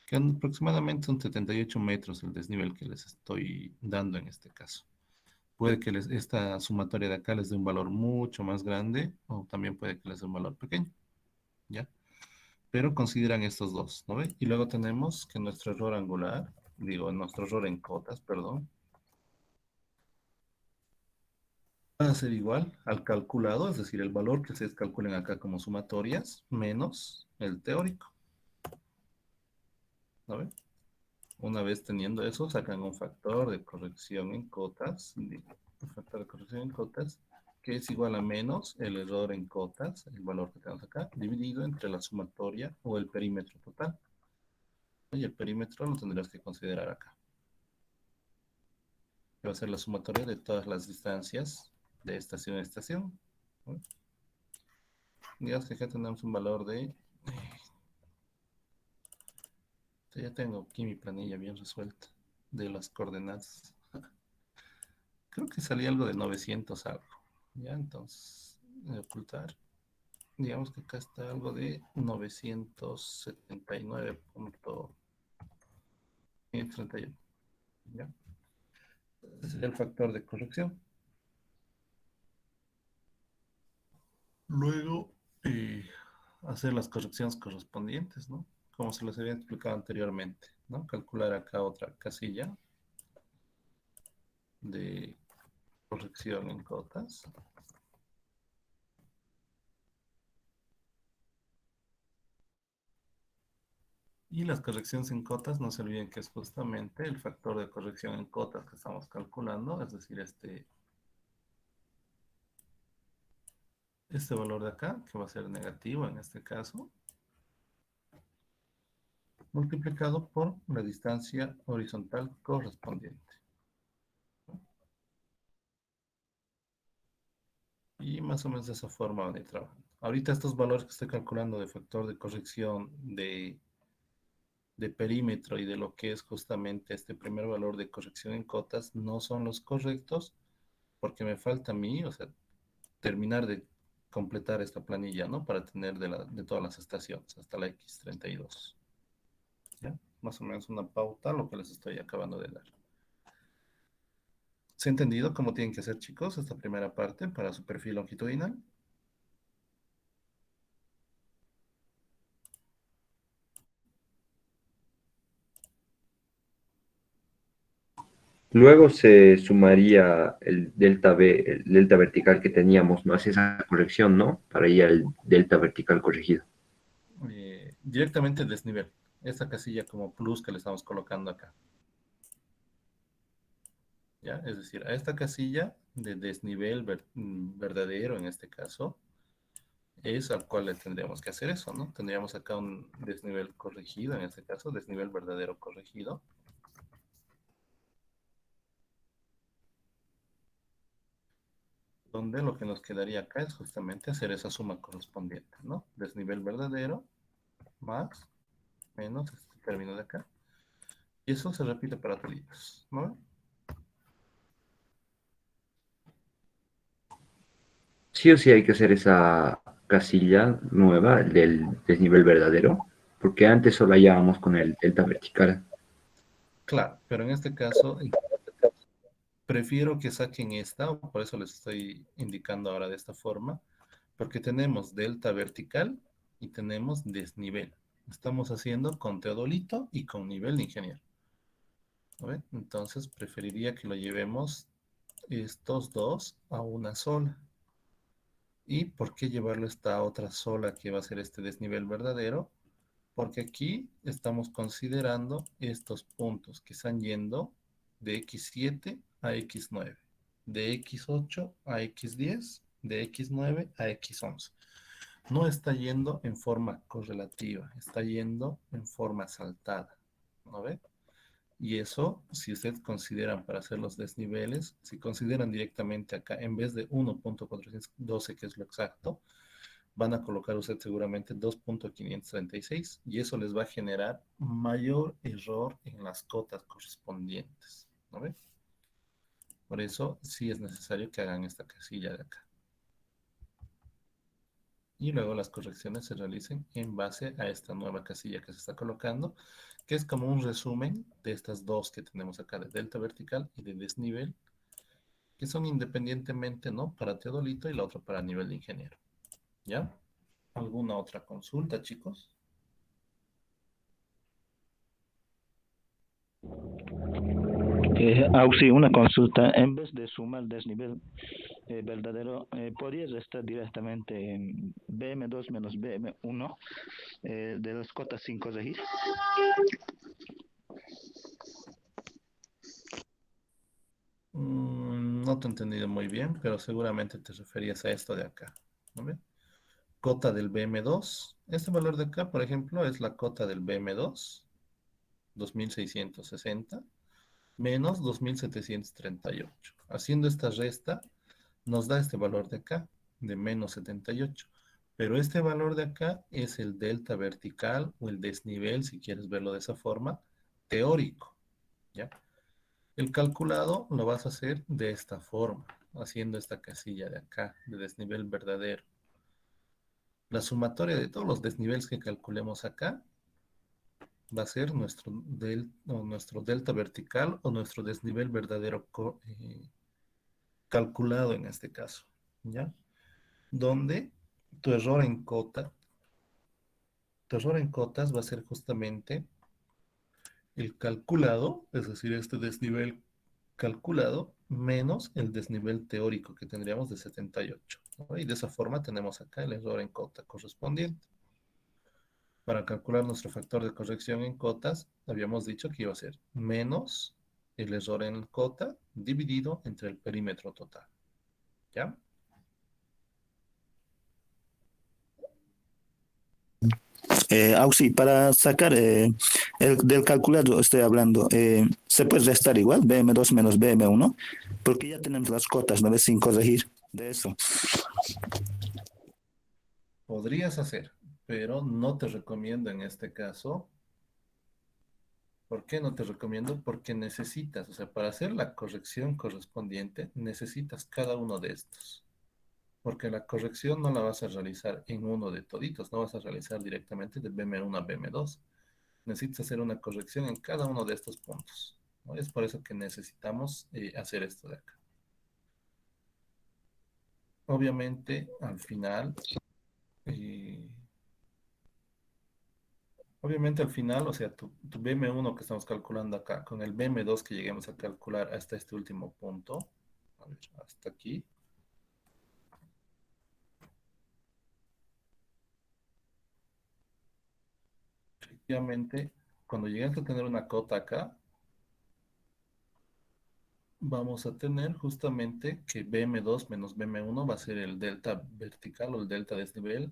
Que son aproximadamente un 78 metros el desnivel que les estoy dando en este caso. Puede que esta sumatoria de acá les dé un valor mucho más grande o también puede que les dé un valor pequeño, ¿ya? Pero consideran estos dos, ¿no ve? Y luego tenemos que nuestro error angular, nuestro error en cotas, perdón, va a ser igual al calculado, es decir, el valor que ustedes calculen acá como sumatorias, menos el teórico, ¿no ve? Una vez teniendo eso, sacan un factor de corrección en cotas, un factor de corrección en cotas, que es igual a menos el error en cotas, el valor que tenemos acá, dividido entre la sumatoria o el perímetro total. Y el perímetro lo tendrás que considerar acá. Que va a ser la sumatoria de todas las distancias de estación a estación, ¿no? Digamos que acá tenemos un valor de... Ya tengo aquí mi planilla bien resuelta de las coordenadas. Creo que salía algo de 900 algo. Ya, entonces, ocultar. Digamos que acá está algo de 979.31. ¿Ya? Ese sería el factor de corrección. Luego, hacer las correcciones correspondientes, ¿no? Como se les había explicado anteriormente, ¿no? Calcular acá otra casilla de corrección en cotas. Y las correcciones en cotas, no se olviden que es justamente el factor de corrección en cotas que estamos calculando, es decir, este valor de acá, que va a ser negativo en este caso, multiplicado por la distancia horizontal correspondiente. Y más o menos de esa forma van a ir trabajando. Ahorita estos valores que estoy calculando de factor de corrección de perímetro y de lo que es justamente este primer valor de corrección en cotas no son los correctos porque me falta a mí, o sea, terminar de completar esta planilla, ¿no? Para tener de todas las estaciones hasta la X32. ¿Ya? Más o menos una pauta, lo que les estoy acabando de dar. ¿Se ha entendido cómo tienen que hacer, chicos, esta primera parte para su perfil longitudinal? Luego se sumaría el delta B, el delta vertical que teníamos, no hace esa corrección, ¿no? Para ir al delta vertical corregido. Directamente desnivel. Esta casilla como plus que le estamos colocando acá. ¿Ya? Es decir, a esta casilla de desnivel verdadero en este caso, es al cual le tendríamos que hacer eso, ¿no? Tendríamos acá un desnivel corregido, en este caso, desnivel verdadero corregido. Donde lo que nos quedaría acá es justamente hacer esa suma correspondiente, ¿no? Desnivel verdadero más menos este término de acá. Y eso se repite para toditos, ¿no? Sí o sí hay que hacer esa casilla nueva del desnivel verdadero, porque antes solo hallábamos con el delta vertical. Claro, pero en este caso, Prefiero que saquen esta, o por eso les estoy indicando ahora de esta forma, porque tenemos delta vertical y tenemos desnivel. Estamos haciendo con teodolito y con nivel de ingeniero. ¿No? Entonces preferiría que lo llevemos estos dos a una sola. ¿Y por qué llevarlo a esta otra sola que va a ser este desnivel verdadero? Porque aquí estamos considerando estos puntos que están yendo de x7 a x9, de x8 a x10, de x9 a x11. No está yendo en forma correlativa, está yendo en forma saltada, ¿no ve? Y eso, si ustedes consideran para hacer los desniveles, si consideran directamente acá, en vez de 1.412, que es lo exacto, van a colocar usted seguramente 2.536 y eso les va a generar mayor error en las cotas correspondientes, ¿no ve? Por eso sí es necesario que hagan esta casilla de acá. Y luego las correcciones se realicen en base a esta nueva casilla que se está colocando, que es como un resumen de estas dos que tenemos acá, de delta vertical y de desnivel, que son independientemente, ¿no? Para teodolito y la otra para nivel de ingeniero. ¿Ya? ¿Alguna otra consulta, chicos? Sí, una consulta. En vez de sumar desnivel verdadero, ¿podría restar directamente en BM2 menos BM1 de las cotas sin corregir? No te he entendido muy bien, pero seguramente te referías a esto de acá. ¿No ve? Cota del BM2. Este valor de acá, por ejemplo, es la cota del BM2, 2660, menos 2738. Haciendo esta resta, nos da este valor de acá, de menos 78. Pero este valor de acá es el delta vertical o el desnivel, si quieres verlo de esa forma, teórico. ¿Ya? El calculado lo vas a hacer de esta forma, haciendo esta casilla de acá, de desnivel verdadero. La sumatoria de todos los desniveles que calculemos acá va a ser nuestro delta vertical o nuestro desnivel verdadero calculado en este caso, ¿ya? Donde tu error en tu error en cotas va a ser justamente el calculado, es decir, este desnivel calculado menos el desnivel teórico que tendríamos de 78, ¿no? Y de esa forma tenemos acá el error en cota correspondiente. Para calcular nuestro factor de corrección en cotas, habíamos dicho que iba a ser menos el error en cota dividido entre el perímetro total. ¿Ya? Sí, para sacar del calculador estoy hablando, ¿se puede restar igual BM2 menos BM1? Porque ya tenemos las cotas, ¿no ves? Sin corregir de eso. Podrías hacer, pero no te recomiendo en este caso. ¿Por qué no te recomiendo? Porque necesitas, o sea, para hacer la corrección correspondiente, necesitas cada uno de estos. Porque la corrección no la vas a realizar en uno de toditos, no vas a realizar directamente de BM1 a BM2. Necesitas hacer una corrección en cada uno de estos puntos, ¿no? Es por eso que necesitamos hacer esto de acá. Obviamente, al final, eh, o sea, tu BM1 que estamos calculando acá, con el BM2 que lleguemos a calcular hasta este último punto, a ver, hasta aquí, efectivamente, cuando lleguemos a tener una cota acá, vamos a tener justamente que BM2 menos BM1 va a ser el delta vertical o el delta desnivel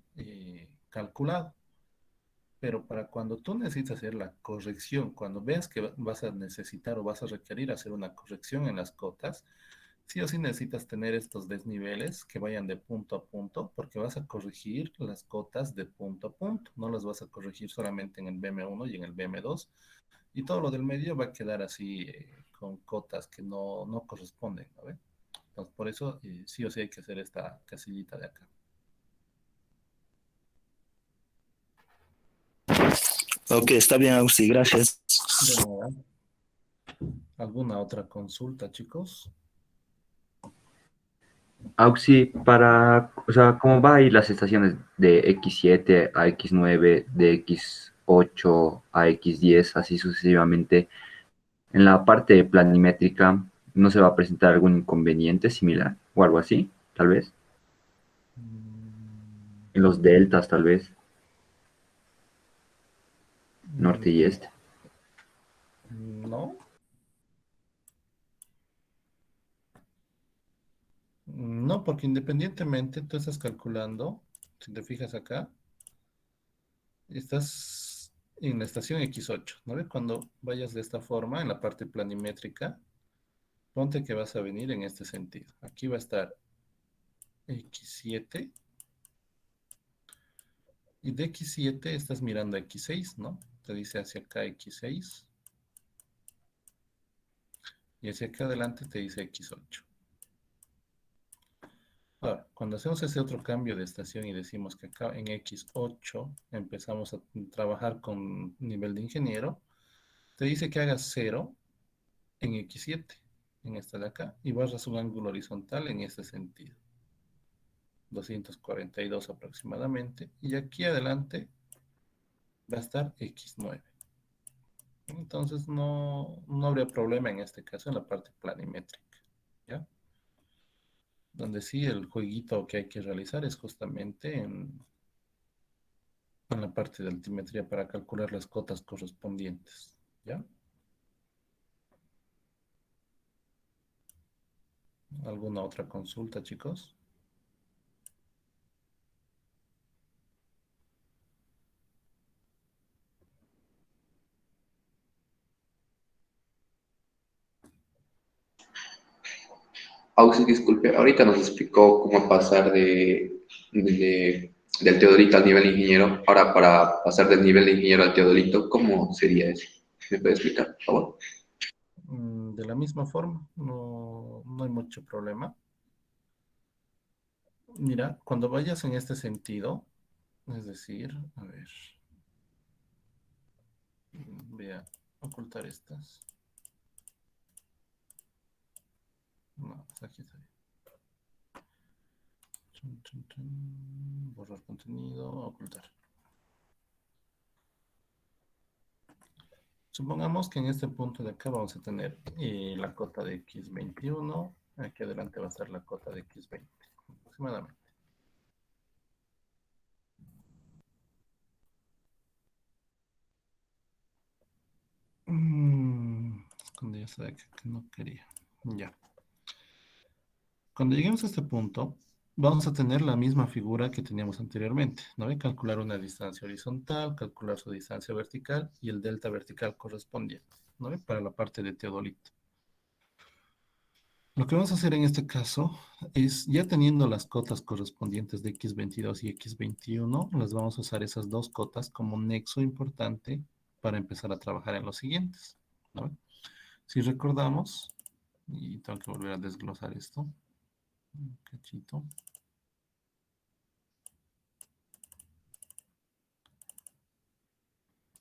calculado. Pero para cuando tú necesitas hacer la corrección, cuando veas que vas a necesitar o vas a requerir hacer una corrección en las cotas, sí o sí necesitas tener estos desniveles que vayan de punto a punto, porque vas a corregir las cotas de punto a punto, no las vas a corregir solamente en el BM1 y en el BM2, y todo lo del medio va a quedar así con cotas que no corresponden, ¿no ve? Entonces, por eso sí o sí hay que hacer esta casillita de acá. Ok, está bien, Auxi, gracias. De nada. ¿Alguna otra consulta, chicos? Auxi, o sea, ¿cómo va a ir las estaciones de X7 a X9, de X8 a X10, así sucesivamente? En la parte planimétrica, ¿no se va a presentar algún inconveniente similar o algo así, tal vez? En los deltas, tal vez, norte y este. No, no, porque independientemente tú estás calculando, si te fijas acá, estás en la estación X8, ¿no ves? Cuando vayas de esta forma en la parte planimétrica, ponte que vas a venir en este sentido. Aquí va a estar X7 y de X7 estás mirando a X6, ¿no? Te dice hacia acá X6 y hacia acá adelante te dice X8. Ahora, cuando hacemos ese otro cambio de estación y decimos que acá en X8 empezamos a trabajar con nivel de ingeniero, te dice que hagas 0 en X7, en esta de acá, y barras un ángulo horizontal en este sentido, 242 aproximadamente, y aquí adelante va a estar X9. Entonces no habría problema en este caso en la parte planimétrica, ¿ya? Donde sí el jueguito que hay que realizar es justamente en la parte de altimetría para calcular las cotas correspondientes, ¿ya? ¿Alguna otra consulta, chicos? Auxi, disculpe, ahorita nos explicó cómo pasar del teodolito al nivel ingeniero. Ahora, para pasar del nivel de ingeniero al teodolito, ¿cómo sería eso? ¿Me puede explicar, por favor? De la misma forma, no hay mucho problema. Mira, cuando vayas en este sentido, es decir, a ver, voy a ocultar estas. No, aquí está bien. Borrar contenido, ocultar. Supongamos que en este punto de acá vamos a tener la cota de X21. Aquí adelante va a estar la cota de X20, aproximadamente. Cuando ya sabe que no quería. Ya. Cuando lleguemos a este punto, vamos a tener la misma figura que teníamos anteriormente, ¿no? Voy a calcular una distancia horizontal, calcular su distancia vertical y el delta vertical correspondiente, ¿no? Para la parte de teodolito. Lo que vamos a hacer en este caso es, ya teniendo las cotas correspondientes de X22 y X21, las vamos a usar esas dos cotas como nexo importante para empezar a trabajar en los siguientes, ¿no? Si recordamos, y tengo que volver a desglosar esto, un cachito.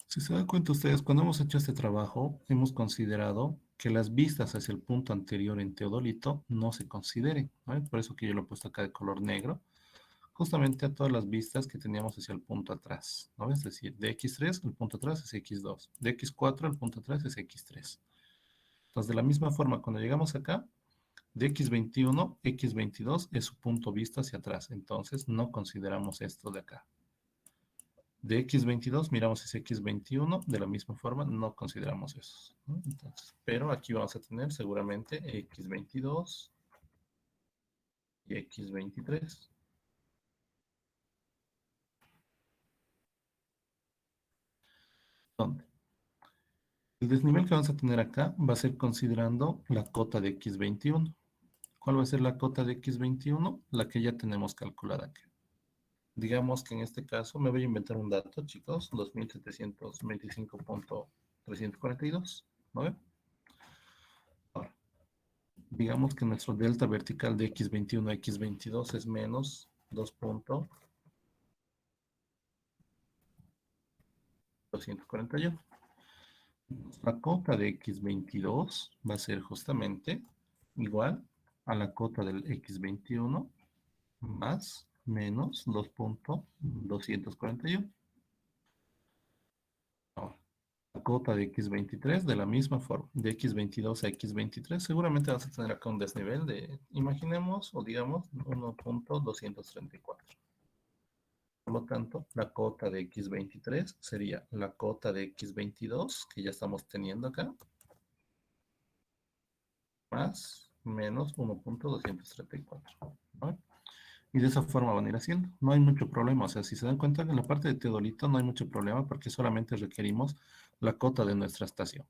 Si se dan cuenta ustedes, cuando hemos hecho este trabajo, hemos considerado que las vistas hacia el punto anterior en teodolito no se consideren, ¿no? Por eso que yo lo he puesto acá de color negro, justamente a todas las vistas que teníamos hacia el punto atrás, ¿no? Es decir, de X3 el punto atrás es X2, de X4 el punto atrás es X3. Entonces, de la misma forma, cuando llegamos acá, de X21, X22 es su punto visto hacia atrás, entonces no consideramos esto de acá. De X22 miramos ese X21, de la misma forma no consideramos esos, ¿no? Entonces, pero aquí vamos a tener seguramente X22 y X23. ¿Dónde? El desnivel que vamos a tener acá va a ser considerando la cota de X21. ¿Cuál va a ser la cota de X21? La que ya tenemos calculada acá. Digamos que en este caso me voy a inventar un dato, chicos, 2725.342, ¿no? Ahora, digamos que nuestro delta vertical de X21 a X22 es menos 2.241. La cota de X22 va a ser justamente igual a la cota del x21 más menos 2.241. Ahora, la cota de x23 de la misma forma, de x22 a x23, seguramente vas a tener acá un desnivel de, imaginemos o digamos, 1.234. Por lo tanto, la cota de x23 sería la cota de x22, que ya estamos teniendo acá, más menos 1.234, ¿no? Y de esa forma van a ir haciendo. No hay mucho problema. O sea, si se dan cuenta, en la parte de teodolito no hay mucho problema porque solamente requerimos la cota de nuestra estación.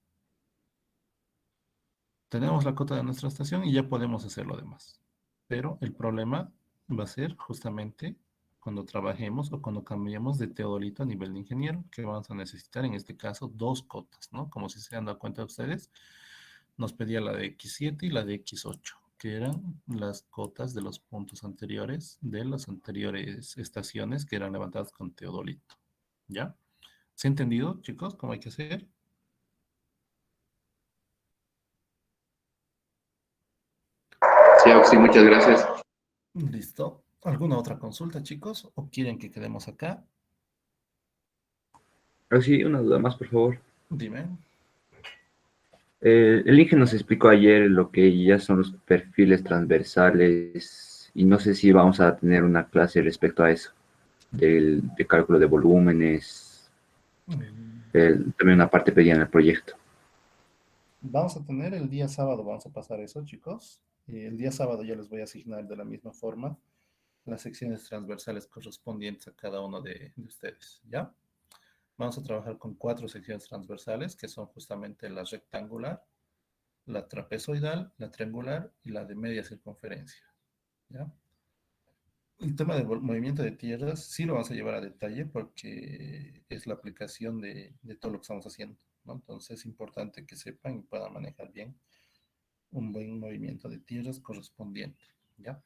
Tenemos la cota de nuestra estación y ya podemos hacer lo demás. Pero el problema va a ser justamente cuando trabajemos o cuando cambiemos de teodolito a nivel de ingeniero, que vamos a necesitar en este caso dos cotas, ¿no? Como si se han dado cuenta ustedes, nos pedía la de X7 y la de X8, que eran las cotas de los puntos anteriores de las anteriores estaciones que eran levantadas con teodolito. ¿Ya? ¿Se ha entendido, chicos, cómo hay que hacer? Sí, Auxi, muchas gracias. Listo. ¿Alguna otra consulta, chicos? ¿O quieren que quedemos acá? Pero sí, una duda más, por favor. Dime. El Inge nos explicó ayer lo que ya son los perfiles transversales y no sé si vamos a tener una clase respecto a eso, de cálculo de volúmenes, también una parte pedida en el proyecto. Vamos a tener el día sábado, vamos a pasar eso, chicos. El día sábado ya les voy a asignar de la misma forma las secciones transversales correspondientes a cada uno de ustedes, ¿ya? Vamos a trabajar con 4 secciones transversales, que son justamente la rectangular, la trapezoidal, la triangular y la de media circunferencia, ¿ya? El tema del movimiento de tierras sí lo vamos a llevar a detalle porque es la aplicación de todo lo que estamos haciendo, ¿no? Entonces es importante que sepan y puedan manejar bien un buen movimiento de tierras correspondiente, ¿ya?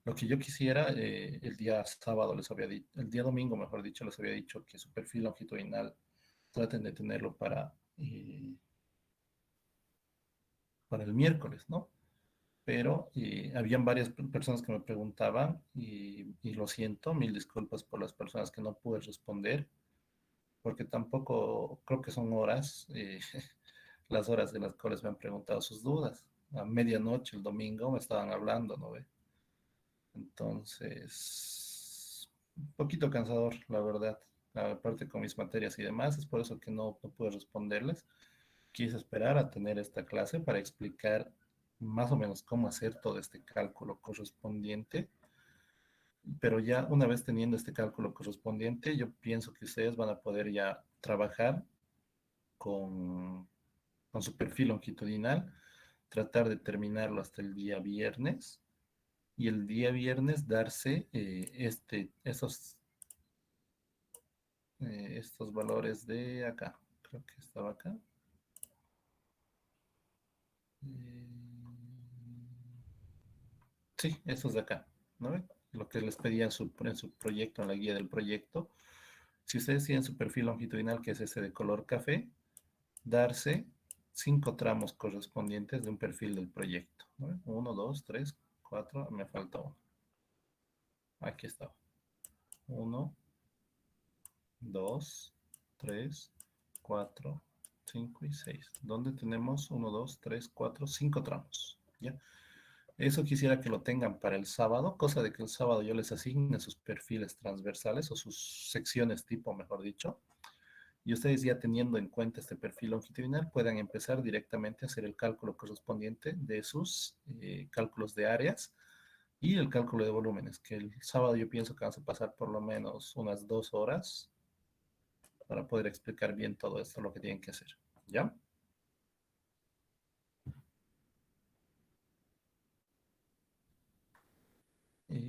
Lo que yo quisiera, el día sábado les había dicho, el día domingo, mejor dicho, les había dicho que su perfil longitudinal traten de tenerlo para el miércoles, ¿no? Pero habían varias personas que me preguntaban y lo siento, mil disculpas por las personas que no pude responder, porque tampoco creo que son horas, las horas de las cuales me han preguntado sus dudas. A medianoche el domingo me estaban hablando, ¿no ve? Entonces, un poquito cansador, la verdad. Aparte con mis materias y demás, es por eso que no pude responderles. Quise esperar a tener esta clase para explicar más o menos cómo hacer todo este cálculo correspondiente, pero ya una vez teniendo este cálculo correspondiente, yo pienso que ustedes van a poder ya trabajar con, con su perfil longitudinal, tratar de terminarlo hasta el día viernes y el día viernes darse estos valores de acá. Creo que estaba acá. Sí, estos de acá, ¿no? Lo que les pedía en su proyecto, en la guía del proyecto. Si ustedes tienen su perfil longitudinal, que es ese de color café, darse 5 tramos correspondientes de un perfil del proyecto, ¿no? 1, 2, 3, 4, me falta uno. Aquí está. 1, 2, 3, 4, 5 y 6. ¿Dónde tenemos 1, 2, 3, 4, 5 tramos? ¿Ya? Eso quisiera que lo tengan para el sábado, cosa de que el sábado yo les asigne sus perfiles transversales o sus secciones tipo, mejor dicho. Y ustedes ya teniendo en cuenta este perfil longitudinal puedan empezar directamente a hacer el cálculo correspondiente de sus cálculos de áreas y el cálculo de volúmenes, que el sábado yo pienso que vamos a pasar por lo menos unas 2 horas para poder explicar bien todo esto, lo que tienen que hacer. ¿Ya?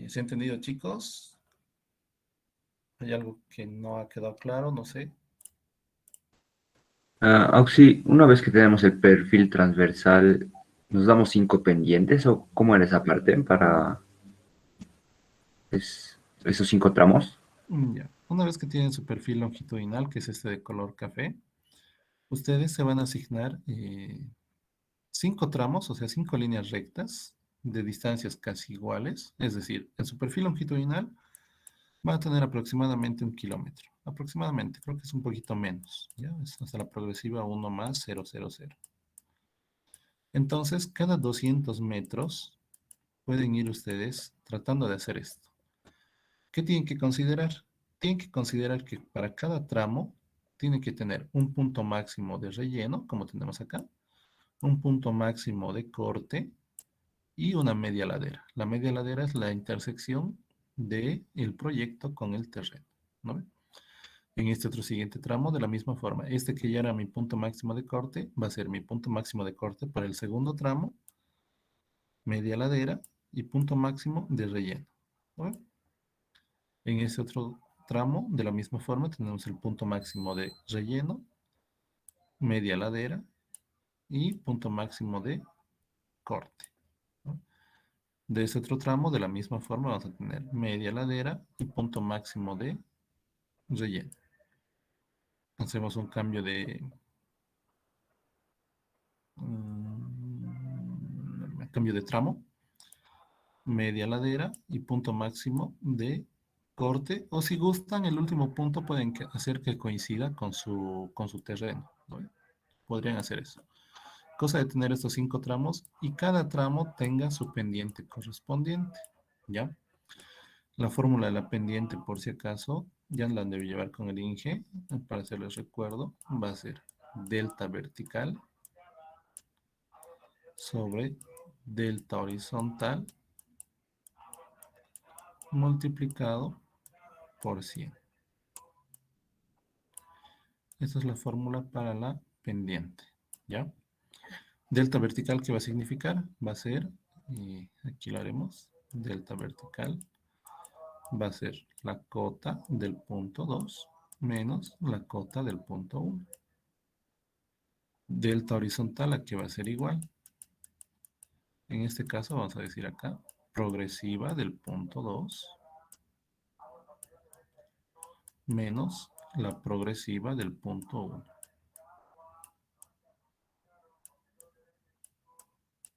¿Se ha entendido, chicos? ¿Hay algo que no ha quedado claro? No sé. Auxi, una vez que tenemos el perfil transversal, ¿nos damos 5 pendientes o cómo era esa parte para esos 5 tramos? Ya. Una vez que tienen su perfil longitudinal, que es este de color café, ustedes se van a asignar 5 tramos, o sea, 5 líneas rectas de distancias casi iguales, es decir, en su perfil longitudinal va a tener aproximadamente 1 kilómetro. Aproximadamente, creo que es un poquito menos, ¿ya? Es hasta la progresiva 1 más 0,00. Entonces, cada 200 metros pueden ir ustedes tratando de hacer esto. ¿Qué tienen que considerar? Tienen que considerar que para cada tramo tiene que tener un punto máximo de relleno, como tenemos acá, un punto máximo de corte y una media ladera. La media ladera es la intersección del proyecto con el terreno, ¿no? En este otro siguiente tramo, de la misma forma, este que ya era mi punto máximo de corte, va a ser mi punto máximo de corte para el segundo tramo, media ladera y punto máximo de relleno, ¿no? En ese otro tramo, de la misma forma, tenemos el punto máximo de relleno, media ladera y punto máximo de corte, ¿no? De ese otro tramo, de la misma forma, vamos a tener media ladera y punto máximo de relleno. Hacemos un cambio de tramo, media ladera y punto máximo de corte, o si gustan, el último punto pueden hacer que coincida con su terreno, ¿no? Podrían hacer eso. Cosa de tener estos 5 tramos y cada tramo tenga su pendiente correspondiente, ¿ya? La fórmula de la pendiente, por si acaso, ya la debe llevar con el INGE, para hacerles recuerdo, va a ser delta vertical sobre delta horizontal multiplicado por 100. Esta es la fórmula para la pendiente, ¿ya? Delta vertical, ¿qué va a significar? Va a ser, y aquí lo haremos, delta vertical va a ser la cota del punto 2 menos la cota del punto 1. Delta horizontal, aquí va a ser igual. En este caso vamos a decir acá, progresiva del punto 2 menos la progresiva del punto 1.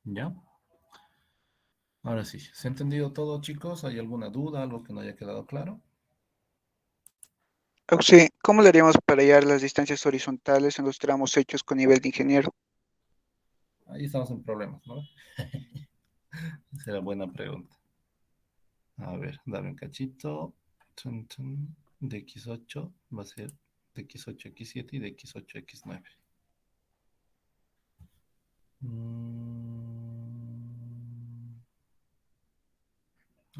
¿Ya? Ahora sí, ¿se ha entendido todo, chicos? ¿Hay alguna duda, algo que no haya quedado claro? Sí, ¿cómo le haríamos para hallar las distancias horizontales en los tramos hechos con nivel de ingeniero? Ahí estamos en problemas, ¿no? Esa era buena pregunta. A ver, dame un cachito. Chun, chun. De X8 va a ser de X8, X7 y de X8, X9.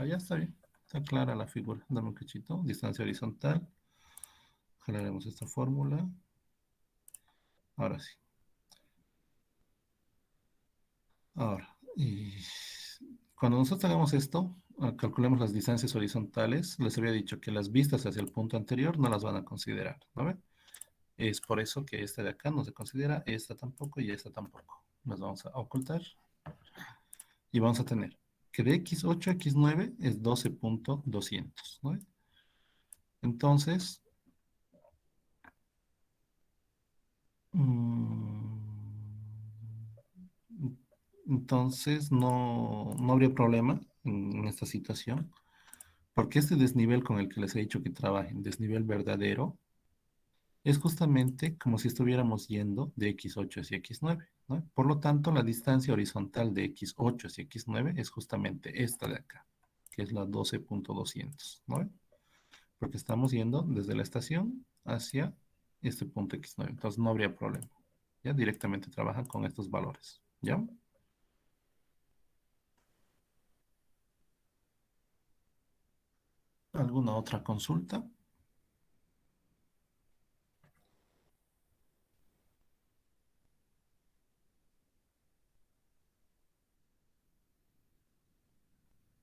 Ya está bien. Está clara la figura. Dame un cachito. Distancia horizontal. Jalaremos esta fórmula. Ahora sí. Ahora, cuando nosotros hagamos esto, calculemos las distancias horizontales. Les había dicho que las vistas hacia el punto anterior no las van a considerar, ¿no ven? Es por eso que esta de acá no se considera, esta tampoco y esta tampoco. Las vamos a ocultar. Y vamos a tener que de X8 a X9 es 12.200, ¿no? Entonces, mm, entonces no habría problema en esta situación, porque este desnivel con el que les he dicho que trabajen, desnivel verdadero, es justamente como si estuviéramos yendo de X8 hacia X9, ¿no? Por lo tanto, la distancia horizontal de X8 hacia X9 es justamente esta de acá, que es la 12.200, ¿no? Porque estamos yendo desde la estación hacia este punto X9, entonces no habría problema. Ya directamente trabajan con estos valores, ¿ya? ¿Alguna otra consulta?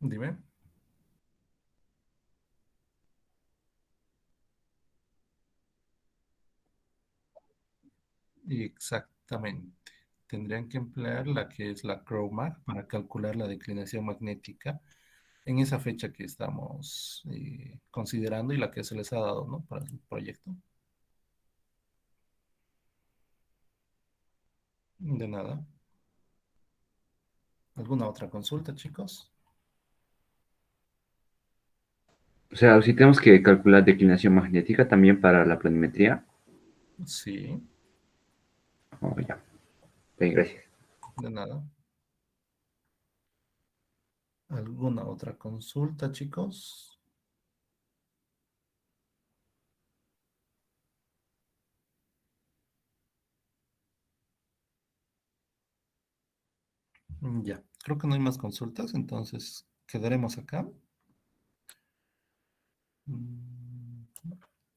Dime. Exactamente. Tendrían que emplear la que es la CROMAG para calcular la declinación magnética en esa fecha que estamos considerando y la que se les ha dado, ¿no? Para el proyecto. De nada. ¿Alguna otra consulta, chicos? O sea, si tenemos que calcular declinación magnética también para la planimetría. Sí, Oh, ya. Bien, gracias. de nada. ¿Alguna otra consulta, chicos? Ya, creo que no hay más consultas, entonces quedaremos acá. Mm,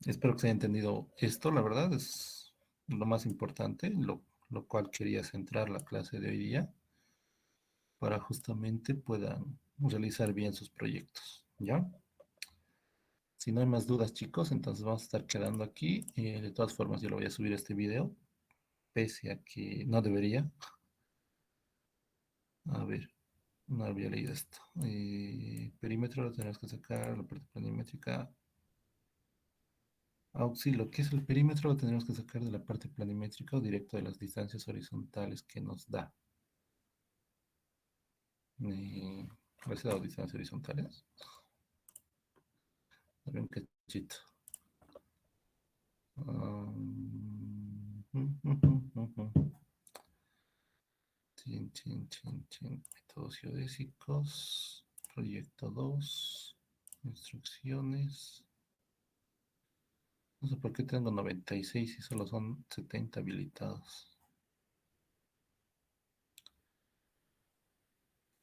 Espero que se haya entendido esto, la verdad es lo más importante, lo cual quería centrar la clase de hoy día para justamente puedan realizar bien sus proyectos, ¿ya? Si no hay más dudas, chicos, entonces vamos a estar quedando aquí. De todas formas, yo lo voy a subir este video, pese a que no debería. A ver, no había leído esto. Perímetro lo tenemos que sacar, la parte planimétrica. Auxilio, ¿qué es el perímetro? Lo tenemos que sacar de la parte planimétrica o directo de las distancias horizontales que nos da. ¿Les he dado distancias horizontales? Dame un cachito. Chin, chin, chin, chin. Métodos geodésicos. Proyecto 2. Instrucciones. No sé por qué tengo 96 y solo son 70 habilitados.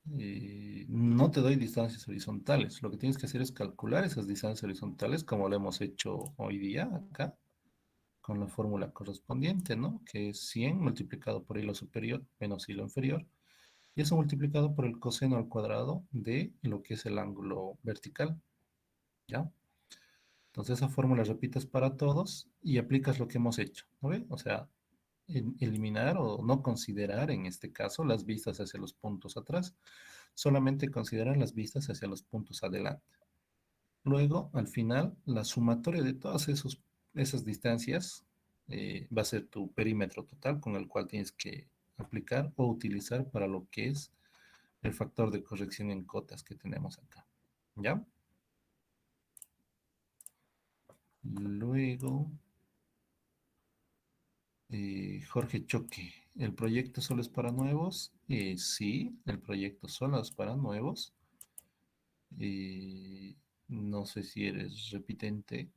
No te doy distancias horizontales. Lo que tienes que hacer es calcular esas distancias horizontales como lo hemos hecho hoy día acá, con la fórmula correspondiente, ¿no? Que es 100 multiplicado por hilo superior menos hilo inferior, y eso multiplicado por el coseno al cuadrado de lo que es el ángulo vertical, ¿ya? Entonces esa fórmula repites para todos y aplicas lo que hemos hecho, ¿no ve? O sea, eliminar o no considerar en este caso las vistas hacia los puntos atrás, solamente considerar las vistas hacia los puntos adelante. Luego, al final, la sumatoria de todas esas distancias va a ser tu perímetro total con el cual tienes que aplicar o utilizar para lo que es el factor de corrección en cotas que tenemos acá. ¿Ya? Luego, Jorge Choque, ¿el proyecto solo es para nuevos? Sí, el proyecto solo es para nuevos. No sé si eres repitente.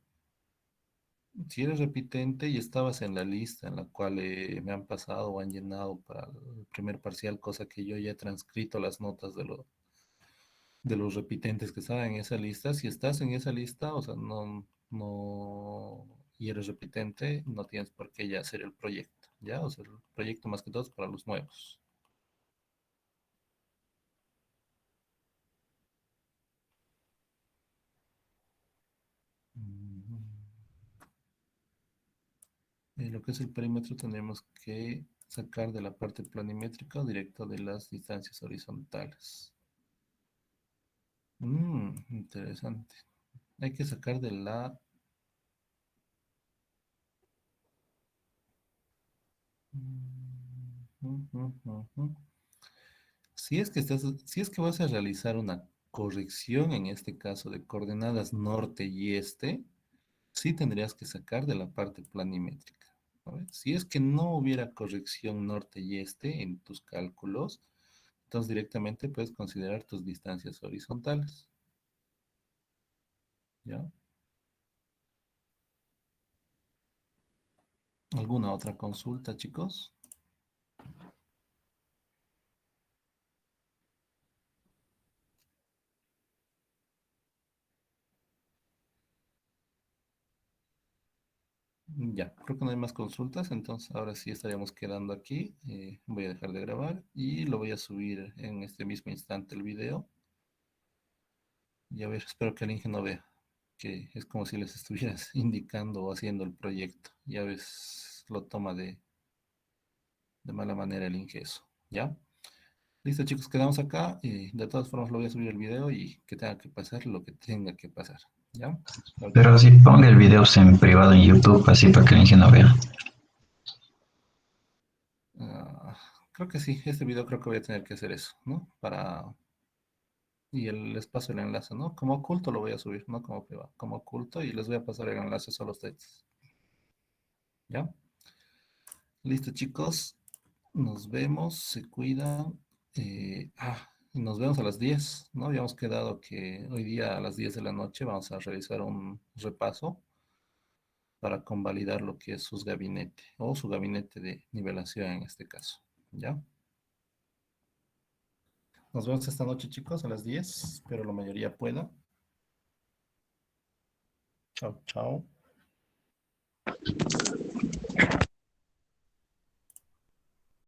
Si eres repitente y estabas en la lista en la cual me han pasado o han llenado para el primer parcial, cosa que yo ya he transcrito las notas de los repitentes que estaban en esa lista, si estás en esa lista, o sea, no, y eres repitente, no tienes por qué ya hacer el proyecto, ¿ya? O sea, el proyecto más que todo es para los nuevos. Mm. Lo que es el perímetro tendremos que sacar de la parte planimétrica o directo de las distancias horizontales. Interesante. Hay que sacar de la... Si es que vas a realizar una corrección, en este caso de coordenadas norte y este, sí tendrías que sacar de la parte planimétrica. ¿No? Si es que no hubiera corrección norte y este en tus cálculos, entonces directamente puedes considerar tus distancias horizontales. ¿Ya? ¿Alguna otra consulta, chicos? Ya, creo que no hay más consultas, entonces ahora sí estaríamos quedando aquí. Voy a dejar de grabar y lo voy a subir en este mismo instante el video. Y a ver, espero que el Inge no vea, que es como si les estuvieras indicando o haciendo el proyecto. Ya ves, lo toma de mala manera el Inge eso, ¿ya? Listo, chicos, quedamos acá. Y de todas formas lo voy a subir el video y que tenga que pasar lo que tenga que pasar, ¿ya? Pero sí ponga el video en privado en YouTube, así para que el Inge no vea. Ah, Creo que sí, este video creo que voy a tener que hacer eso, ¿no? Y les paso el enlace, ¿no? Como oculto lo voy a subir, no como privado, como oculto y les voy a pasar el enlace solo a ustedes. ¿Ya? Listo, chicos. Nos vemos, se cuidan. Nos vemos a las 10, ¿no? Habíamos quedado que hoy día a las 10 de la noche vamos a realizar un repaso para convalidar lo que es sus gabinetes o su gabinete de nivelación en este caso. ¿Ya? Nos vemos esta noche, chicos, a las 10. Espero la mayoría pueda. Chao, chao.